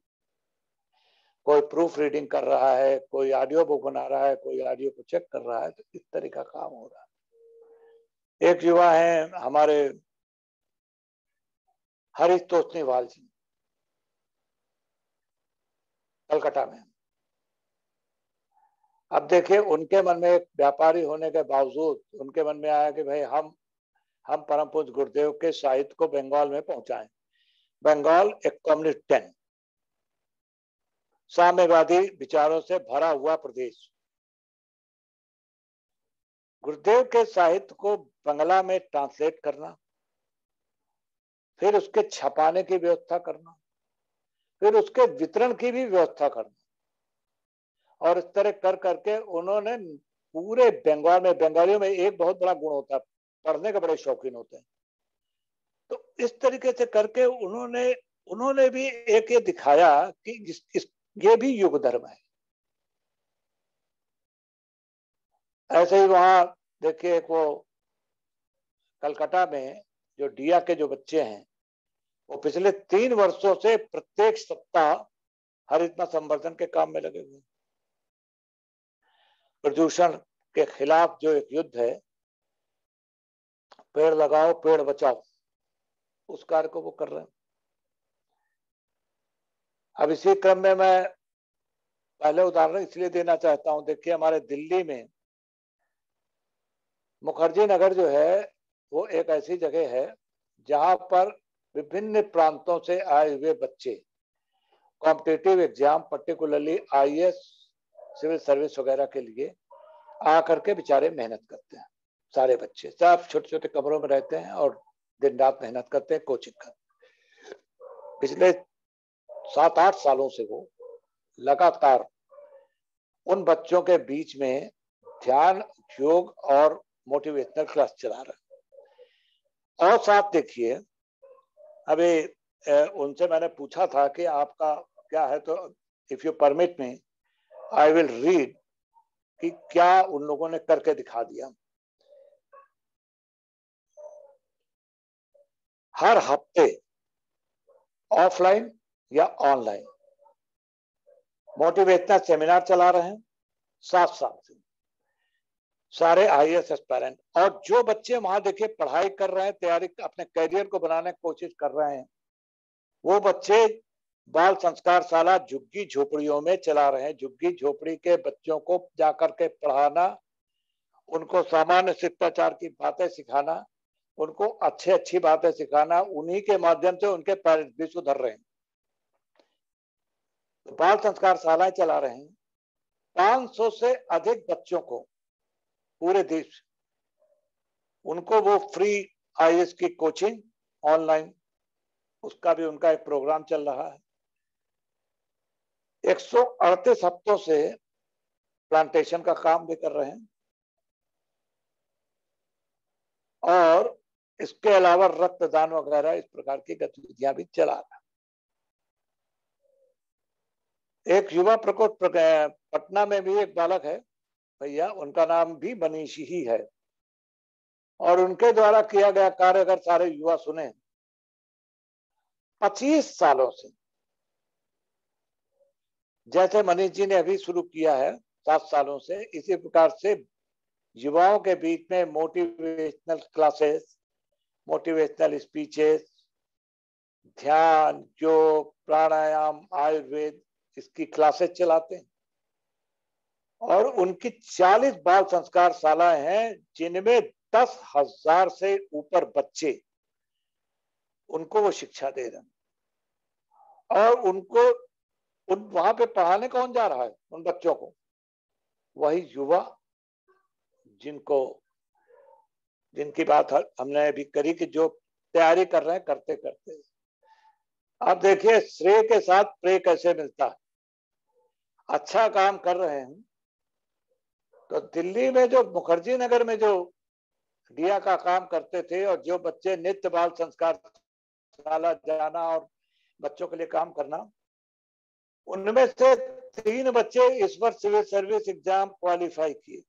कोई प्रूफ रीडिंग कर रहा है, कोई ऑडियो बुक बना रहा है, कोई ऑडियो को चेक कर रहा है, तो इस तरह का काम हो रहा है। एक युवा है हमारे हरीश तोषनीवाल जी, कलकत्ता में। अब देखिए उनके मन में, एक व्यापारी होने के बावजूद उनके मन में आया कि भाई हम परम पूज्य गुरुदेव के साहित्य को बंगाल में पहुंचाएं। बंगाल एक कम्युनिस्ट 10 साम्यवादी विचारों से भरा हुआ प्रदेश, गुरुदेव के साहित्य को बांग्ला में ट्रांसलेट करना, फिर उसके छपाने की व्यवस्था करना, फिर उसके वितरण की भी व्यवस्था करना, और इस तरह कर करके उन्होंने पूरे बंगाल में, बंगालियों में एक बहुत बड़ा गुण होता है, पढ़ने का बड़े शौकीन होते हैं, तो इस तरीके से करके उन्होंने भी एक ये दिखाया कि ये भी युग धर्म है। ऐसे ही वहां देखिए, वो कलकत्ता में जो डिया के जो बच्चे हैं, वो पिछले 3 वर्षों से प्रत्येक सप्ताह हरित संवर्धन के काम में लगे हुए। प्रदूषण के खिलाफ जो एक युद्ध है, पेड़ लगाओ पेड़ बचाओ, उस कार्य को वो कर रहे हैं। अब इसी क्रम में मैं पहले उदाहरण इसलिए देना चाहता हूं, देखिए हमारे दिल्ली में मुखर्जी नगर जो है, वो एक ऐसी जगह है जहां पर विभिन्न प्रांतों से आए हुए बच्चे competitive exam, particularly IAS, civil service वगैरह के लिए आकर के बेचारे मेहनत करते हैं। सारे बच्चे सब छोटे छोटे कमरों में रहते हैं और दिन रात मेहनत करते हैं, कोचिंग करते हैं। पिछले 7-8 सालों से वो लगातार उन बच्चों के बीच में ध्यान, योग और मोटिवेशनल क्लास चला रहे हैं। और साथ देखिए, अभी उनसे मैंने पूछा था कि आपका क्या है, तो if you permit me I will read कि क्या उन लोगों ने करके दिखा दिया। हर हफ्ते ऑफलाइन या ऑनलाइन मोटिवेशनल सेमिनार चला रहे हैं 7 साल से, सारे आईएएस एस्पायरेंट। और जो बच्चे वहां देखिए पढ़ाई कर रहे हैं, तैयारी, अपने करियर को बनाने की कोशिश कर रहे हैं, वो बच्चे बाल संस्कार शाला झुग्गी झोपड़ियों में चला रहे हैं। झुग्गी झोपड़ी के बच्चों को जाकर के पढ़ाना, उनको सामान्य शिष्टाचार की बातें सिखाना, उनको अच्छी बातें सिखाना, उन्हीं के माध्यम से उनके पेरेंट्स भी सुधर रहे हैं। तो बाल संस्कार शालाएं चला रहे हैं। 500 से अधिक बच्चों को पूरे देश, उनको वो फ्री आईएएस की कोचिंग ऑनलाइन, उसका भी उनका एक प्रोग्राम चल रहा है। 138 हफ्तों से प्लांटेशन का काम भी कर रहे हैं, और इसके अलावा रक्तदान वगैरह इस प्रकार की गतिविधियां भी चला रहा है। एक युवा प्रकोष्ठ पटना में भी एक बालक है भैया, उनका नाम भी मनीष ही है, और उनके द्वारा किया गया कार्य अगर सारे युवा सुने, 25 सालों से, जैसे मनीष जी ने अभी शुरू किया है 7 सालों से, इसी प्रकार से युवाओं के बीच में मोटिवेशनल क्लासेस, मोटिवेशनल स्पीचेस, ध्यान, योग, प्राणायाम, आयुर्वेद, इसकी क्लासेस चलाते हैं। और उनकी 40 बाल संस्कार शालाएं हैं, जिनमें 10,000 से ऊपर बच्चे, उनको वो शिक्षा दे रहे हैं। और उनको वहां पे पढ़ाने कौन जा रहा है उन बच्चों को? वही युवा जिनकी बात हमने अभी करी कि जो तैयारी कर रहे हैं करते करते। आप देखिए श्रेय के साथ प्रे कैसे मिलता है। अच्छा काम कर रहे हैं तो दिल्ली में जो मुखर्जी नगर में जो दिया का काम करते थे, और जो बच्चे नित्य बाल संस्कार शाला जाना और बच्चों के लिए काम करना, उनमें से 3 बच्चे इस वर्ष सिविल सर्विस एग्जाम क्वालिफाई किए।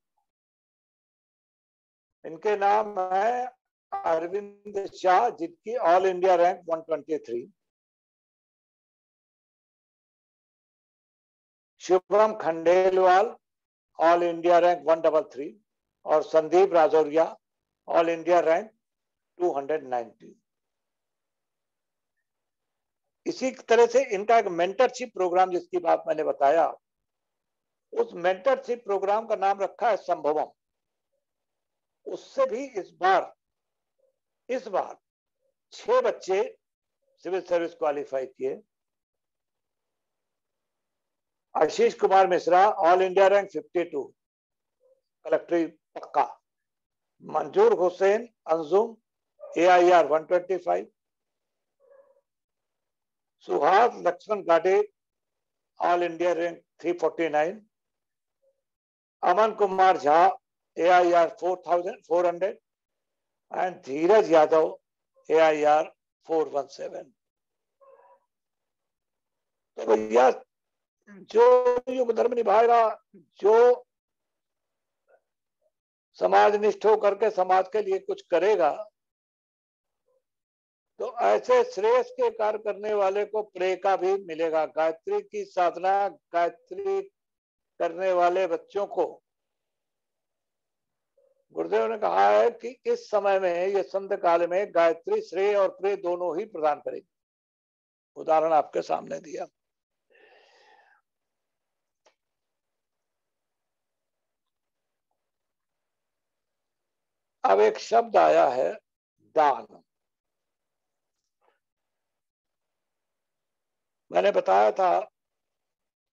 इनके नाम है अरविंद शाह, जिनकी all India rank 123, Shubham Khandelwal all India rank 133, और Sandeep Rajauria all India rank 290। इसी तरह से इनका एक मेंटरशिप प्रोग्राम, जिसकी बात मैंने बताया, उस मेंटरशिप प्रोग्राम का नाम रखा है संभवम। उससे भी इस बार 6 बच्चे सिविल सर्विस क्वालिफाई किए। Ashish Kumar Mishra all India rank 52, कलेक्ट्री पक्का, Manzoor Hussain Anjum AIR 125, Suhas Laxman Gade all India rank 349, Aman Kumar Jha AIR 4400 and Dheeraj Yadav AIR 417। तो भैया जो युग धर्म निभाएगा, जो समाजनिष्ठ होकर के समाज के लिए कुछ करेगा, तो ऐसे श्रेष्ठ के कार्य करने वाले को प्रेय का भी मिलेगा। गायत्री की साधना, गायत्री करने वाले बच्चों को गुरुदेव ने कहा है कि इस समय में, ये संत काल में, गायत्री श्रेय और प्रेय दोनों ही प्रदान करेगी। उदाहरण आपके सामने दिया। अब एक शब्द आया है दान। मैंने बताया था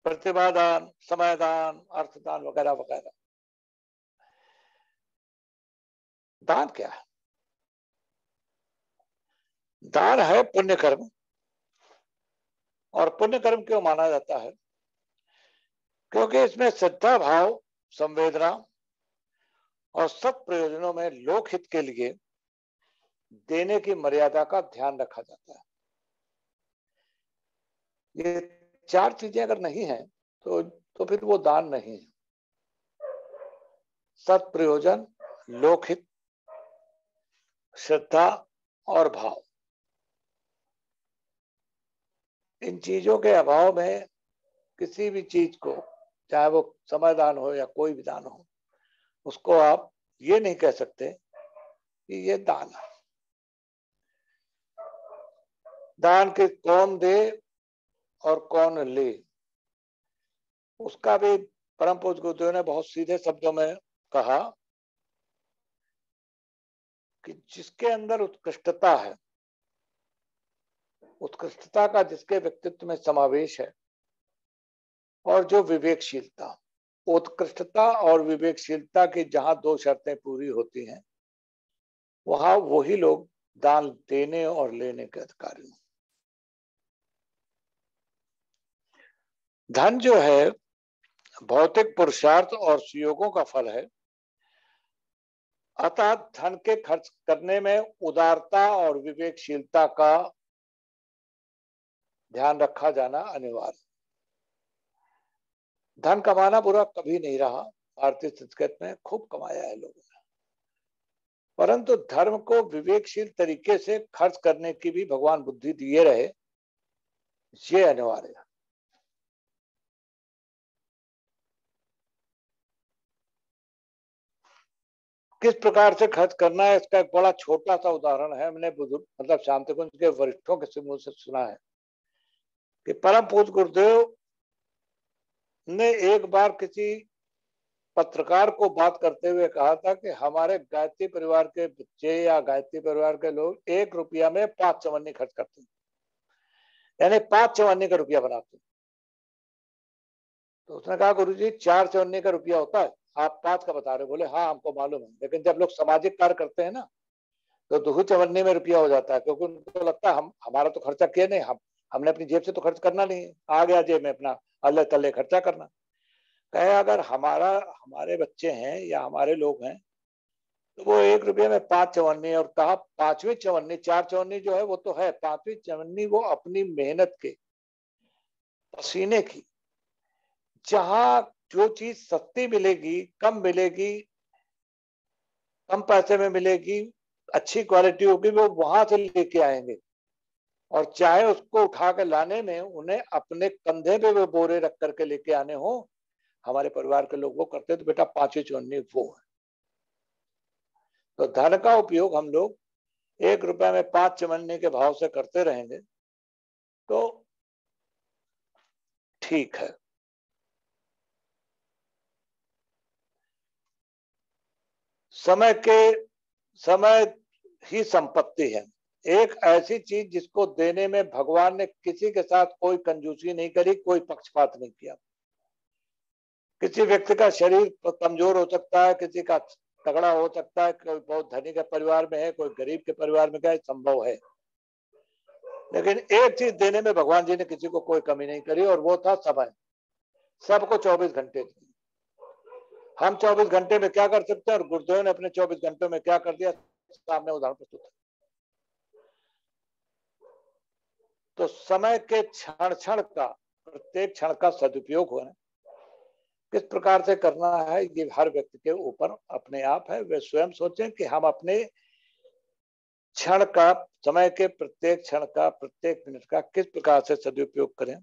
प्रतिभा दान, समय दान, अर्थ दान वगैरह वगैरह। दान क्या है? दान है पुण्य कर्म। और पुण्य कर्म क्यों माना जाता है? क्योंकि इसमें श्रद्धा भाव, संवेदना और सत प्रयोजनों में लोकहित के लिए देने की मर्यादा का ध्यान रखा जाता है। ये चार चीजें अगर नहीं है तो फिर वो दान नहीं है। सत प्रयोजन, लोकहित, श्रद्धा और भाव, इन चीजों के अभाव में किसी भी चीज को, चाहे वो समय दान हो या कोई भी दान हो, उसको आप ये नहीं कह सकते कि ये दान है। दान के कौन दे और कौन ले, उसका भी परम पूज्य गुरुदेव ने बहुत सीधे शब्दों में कहा कि जिसके अंदर उत्कृष्टता है, उत्कृष्टता का जिसके व्यक्तित्व में समावेश है, और जो विवेकशीलता, उत्कृष्टता और विवेकशीलता की जहां दो शर्तें पूरी होती हैं, वहां वही लोग दान देने और लेने के अधिकारी हैं। धन जो है भौतिक पुरुषार्थ और सुयोगों का फल है, अतः धन के खर्च करने में उदारता और विवेकशीलता का ध्यान रखा जाना अनिवार्य। धन कमाना बुरा कभी नहीं रहा, भारतीय संस्कृति में खूब कमाया है लोगों ने, परंतु धर्म को विवेकशील तरीके से खर्च करने की भी भगवान बुद्धि दिए रहे, ये अनिवार्य है। किस प्रकार से खर्च करना है, इसका एक बड़ा छोटा सा उदाहरण है। हमने बुजुर्ग, मतलब शांतिकुंज के वरिष्ठों के मुंह से सुना है कि परम पूज्य गुरुदेव ने एक बार किसी पत्रकार को बात करते हुए कहा था कि हमारे गायत्री परिवार के बच्चे या गायत्री परिवार के लोग 1 रुपया में 5 चवन्नी खर्च करते हैं, यानी 5 चवन्नी का रुपया बनाते हैं। तो उसने कहा गुरुजी 4 चवन्नी का रुपया होता है, आप 5 का बता रहे। बोले हाँ हमको मालूम है, लेकिन जब लोग सामाजिक कार्य करते हैं ना, तो 2 चवन्नी में रुपया हो जाता है, क्योंकि उनको लगता है हमारा तो खर्चा किया नहीं, हमने अपनी जेब से तो खर्च करना नहीं है, आ गया जेब में अपना अल्ले तल्ले खर्चा करना। कहे अगर हमारे बच्चे हैं या हमारे लोग हैं, तो वो 1 रुपये में 5 चवन्नी, और कहा 5वीं चवन्नी, 4 चवन्नी जो है वो तो है, 5वीं चवन्नी वो अपनी मेहनत के, पसीने की, जहां जो चीज सस्ती मिलेगी, कम मिलेगी, कम पैसे में मिलेगी, अच्छी क्वालिटी होगी, वो वहां से लेके आएंगे। और चाहे उसको उठा के लाने में उन्हें अपने कंधे पे वो बोरे रख करके लेके आने हो, हमारे परिवार के लोग वो करते, तो बेटा 5वीं चवन्नी वो है। तो धन का उपयोग हम लोग 1 रुपए में 5 चवन्नी के भाव से करते रहेंगे तो ठीक है। समय ही संपत्ति है, एक ऐसी चीज जिसको देने में भगवान ने किसी के साथ कोई कंजूसी नहीं करी, कोई पक्षपात नहीं किया। किसी व्यक्ति का शरीर कमजोर हो सकता है, किसी का तगड़ा हो सकता है, कोई बहुत धनी के परिवार में है, कोई गरीब के परिवार में क्या संभव है। लेकिन एक चीज देने में भगवान जी ने किसी को कोई कमी नहीं करी, और वो था समय। सबको 24 घंटे दिए। हम 24 घंटे में क्या कर सकते हैं और गुरुदेव ने अपने 24 घंटों में क्या कर दिया, सामने उदाहरण प्रस्तुत है। तो समय के क्षण क्षण का, प्रत्येक क्षण का सदुपयोग होना किस प्रकार से करना है, ये हर व्यक्ति के ऊपर अपने आप है। वे स्वयं सोचें कि हम अपने क्षण का, समय के प्रत्येक क्षण का, प्रत्येक मिनट का किस प्रकार से सदुपयोग करें।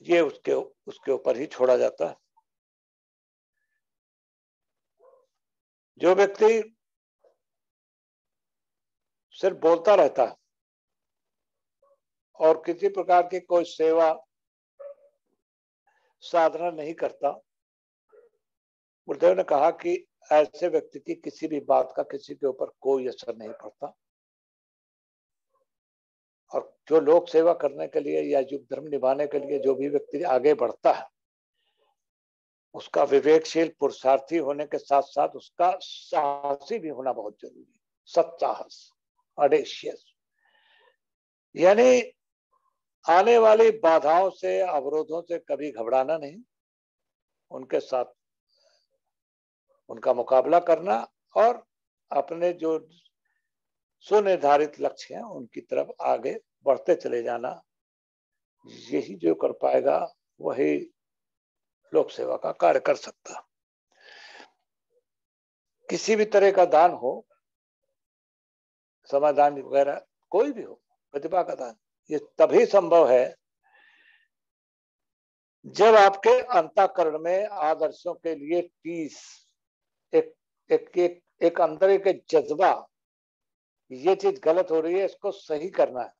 ये उसके ऊपर ही छोड़ा जाता है। जो व्यक्ति सिर्फ बोलता रहता है और किसी प्रकार की कोई सेवा साधना नहीं करता, गुरुदेव ने कहा कि ऐसे व्यक्ति की किसी भी बात का किसी के ऊपर कोई असर नहीं पड़ता। और जो लोक सेवा करने के लिए या युग धर्म निभाने के लिए जो भी व्यक्ति आगे बढ़ता है, उसका विवेकशील पुरुषार्थी होने के साथ साथ उसका साहसी भी होना बहुत जरूरी है। सत्साहस, ऑडेशियस, यानी आने वाली बाधाओं से, अवरोधों से कभी घबराना नहीं, उनके साथ उनका मुकाबला करना और अपने जो सुनिर्धारित लक्ष्य हैं उनकी तरफ आगे बढ़ते चले जाना। यही जो कर पाएगा वही लोक सेवा का कार्य कर सकता। किसी भी तरह का दान हो, समाधान वगैरह कोई भी हो, प्रतिभा का दान, ये तभी संभव है जब आपके अंतःकरण में आदर्शों के लिए पीस, एक अंदर एक जज्बा, ये चीज गलत हो रही है, इसको सही करना है।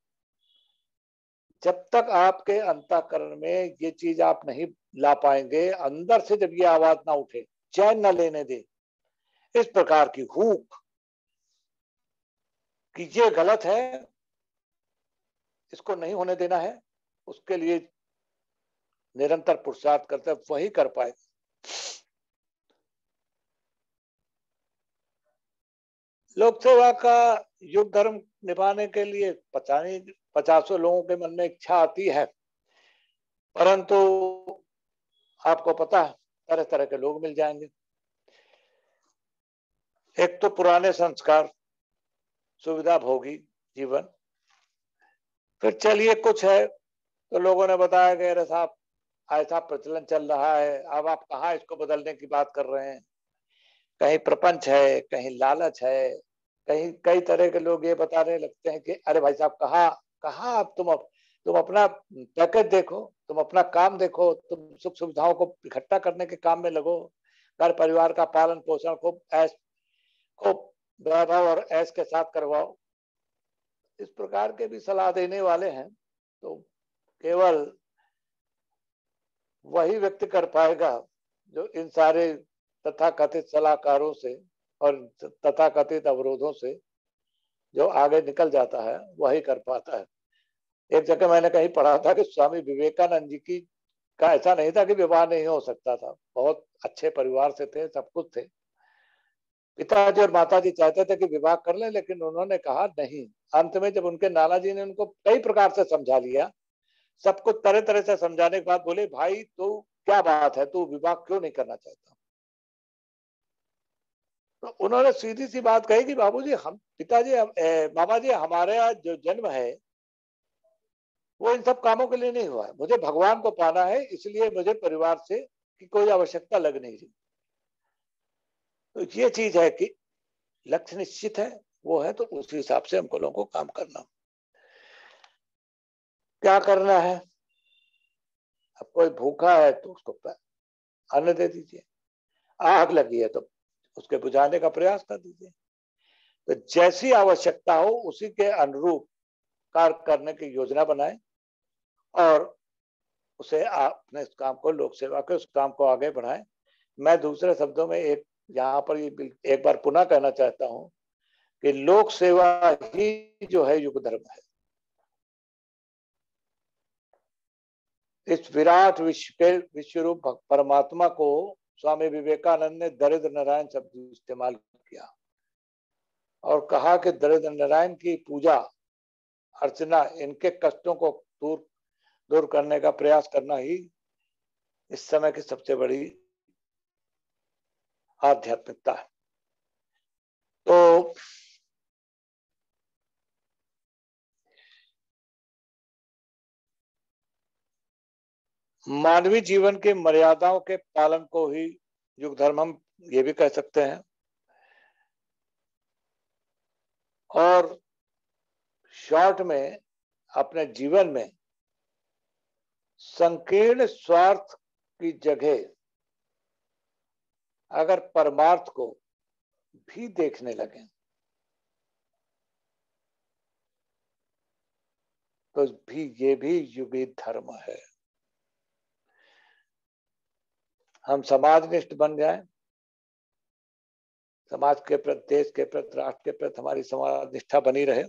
जब तक आपके अंतःकरण में ये चीज आप नहीं ला पाएंगे, अंदर से जब ये आवाज ना उठे, चैन न लेने दे, इस प्रकार की हुक कि ये गलत है, इसको नहीं होने देना है, उसके लिए निरंतर पुरुषार्थ करते वही कर पाएगा। लोक सेवा का युग धर्म निभाने के लिए पता नहीं 50 लोगों के मन में इच्छा आती है, परंतु आपको पता है तरह तरह के लोग मिल जाएंगे। एक तो पुराने संस्कार, सुविधा भोगी जीवन, फिर चलिए कुछ है तो लोगों ने बताया कि अरे साहब ऐसा प्रचलन चल रहा है, अब आप कहाँ इसको बदलने की बात कर रहे हैं। कहीं प्रपंच है, कहीं लालच है, कहीं कई तरह के लोग ये बताने लगते हैं कि अरे भाई साहब कहाँ अब तुम अपना पैकेज देखो, तुम अपना काम देखो, तुम सुख सुविधाओं को इकट्ठा करने के काम में लगो, घर परिवार का पालन पोषण खूब वैभव और ऐश के साथ करवाओ। इस प्रकार के भी सलाह देने वाले हैं। तो केवल वही व्यक्ति कर पाएगा जो इन सारे तथाकथित सलाहकारों से और तथाकथित अवरोधों से जो आगे निकल जाता है, वही कर पाता है। एक जगह मैंने कहीं पढ़ा था कि स्वामी विवेकानंद जी की का ऐसा नहीं था कि विवाह नहीं हो सकता था, बहुत अच्छे परिवार से थे, सब कुछ थे, पिताजी और माताजी चाहते थे कि विवाह कर लें, लेकिन उन्होंने कहा नहीं। अंत में जब उनके नाना जी ने उनको कई प्रकार से समझा लिया, सब कुछ तरह तरह से समझाने के बाद बोले भाई तो क्या बात है, तू विवाह क्यों नहीं करना चाहता। तो उन्होंने सीधी सी बात कही कि बाबूजी, हम पिताजी मामा जी, हमारे आज जो जन्म है वो इन सब कामों के लिए नहीं हुआ है, मुझे भगवान को पाना है, इसलिए मुझे परिवार से की कोई आवश्यकता लग नहीं रही। तो ये चीज है कि लक्ष्य निश्चित है, वो है, तो उस हिसाब से हमको लोगों को काम करना। क्या करना है, अब कोई भूखा है तो उसको अन्न दे दीजिए, आग लगी है तो उसके बुझाने का प्रयास कर दीजिए। तो जैसी आवश्यकता हो उसी के अनुरूप कार्य करने की योजना बनाएं और उसे अपने इस काम को, लोक सेवा के उस काम को आगे बढ़ाएं। मैं दूसरे शब्दों में यहाँ पर एक बार पुनः कहना चाहता हूं कि लोक सेवा ही जो है युग धर्म है। इस विराट विश्व रूप परमात्मा को स्वामी विवेकानंद ने दरिद्र नारायण शब्द इस्तेमाल किया और कहा कि दरिद्र नारायण की पूजा अर्चना, इनके कष्टों को दूर करने का प्रयास करना ही इस समय की सबसे बड़ी आध्यात्मिकता है। तो मानवीय जीवन के मर्यादाओं के पालन को ही युग धर्म हम ये भी कह सकते हैं। और शॉर्ट में अपने जीवन में संकीर्ण स्वार्थ की जगह अगर परमार्थ को भी देखने लगे तो ये भी युगी धर्म है। हम समाजनिष्ठ बन जाएं, समाज के प्रति, देश के प्रति, राष्ट्र के प्रति हमारी समाज निष्ठा बनी रहे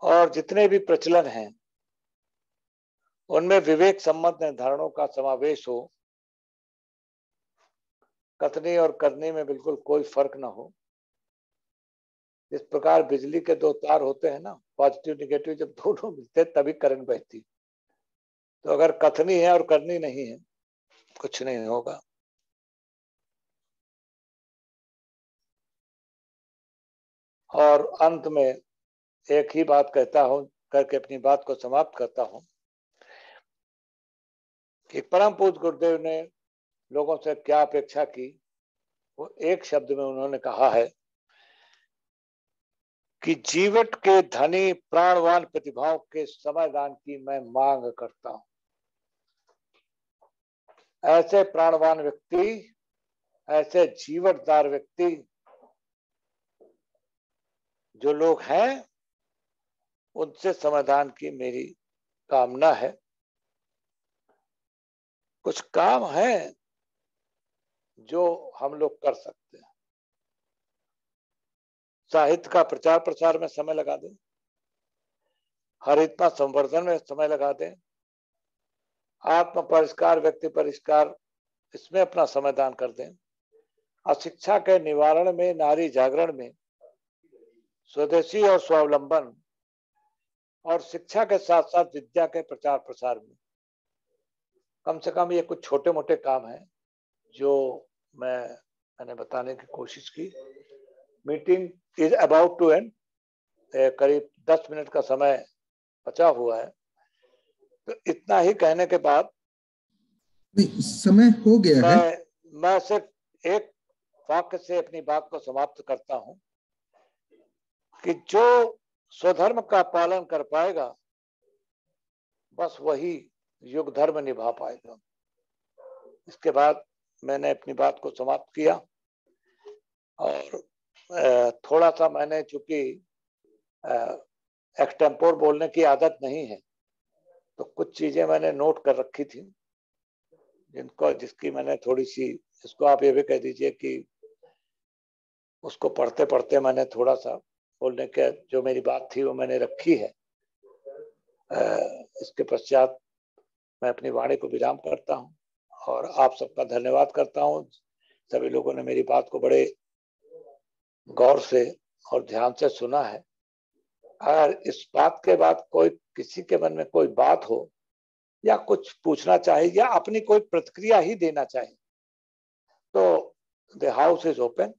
और जितने भी प्रचलन हैं उनमें विवेक सम्मत निर्धारणों का समावेश हो, कथनी और करनी में बिल्कुल कोई फर्क ना हो। इस प्रकार बिजली के दो तार होते हैं ना, पॉजिटिव निगेटिव, जब दोनों मिलते तभी करंट बहती। तो अगर कथनी है और करनी नहीं है, कुछ नहीं होगा। और अंत में एक ही बात कहता हूं, करके अपनी बात को समाप्त करता हूं कि परम पूज्य गुरुदेव ने लोगों से क्या अपेक्षा की, वो एक शब्द में उन्होंने कहा है कि जीवट के धनी प्राणवान प्रतिभाओं के समयदान की मैं मांग करता हूं। ऐसे प्राणवान व्यक्ति, ऐसे जीवटदार व्यक्ति जो लोग हैं, उनसे समाधान की मेरी कामना है। कुछ काम है जो हम लोग कर सकते हैं। साहित्य का प्रचार प्रसार में समय लगा दें, हरितमा संवर्धन में समय लगा दें, आत्म परिष्कार, व्यक्ति परिष्कार, इसमें अपना समाधान कर दें। अशिक्षा के निवारण में, नारी जागरण में, स्वदेशी और स्वावलंबन और शिक्षा के साथ साथ विद्या के प्रचार प्रसार में कम से कम ये कुछ छोटे मोटे काम हैं जो मैंने बताने की कोशिश की। Meeting is about to end, करीब 10 मिनट का समय बचा हुआ है। तो इतना ही कहने के बाद नहीं, समय हो गया है। मैं सिर्फ एक वाक्य से अपनी बात को समाप्त करता हूं कि जो स्वधर्म का पालन कर पाएगा बस वही युग धर्म निभा पाएगा। इसके बाद मैंने अपनी बात को समाप्त किया और थोड़ा सा मैंने, चूंकि एक्सटेम्पोर बोलने की आदत नहीं है, तो कुछ चीजें मैंने नोट कर रखी थी जिसकी मैंने थोड़ी सी, इसको आप ये भी कह दीजिए कि उसको पढ़ते पढ़ते मैंने थोड़ा सा बोलने के जो मेरी बात थी वो मैंने रखी है। इसके पश्चात मैं अपनी वाणी को विराम करता हूं और आप सबका धन्यवाद करता हूं। सभी लोगों ने मेरी बात को बड़े गौर से और ध्यान से सुना है। अगर इस बात के बाद कोई, किसी के मन में कोई बात हो या कुछ पूछना चाहे या अपनी कोई प्रतिक्रिया ही देना चाहे तो द हाउस इज ओपन,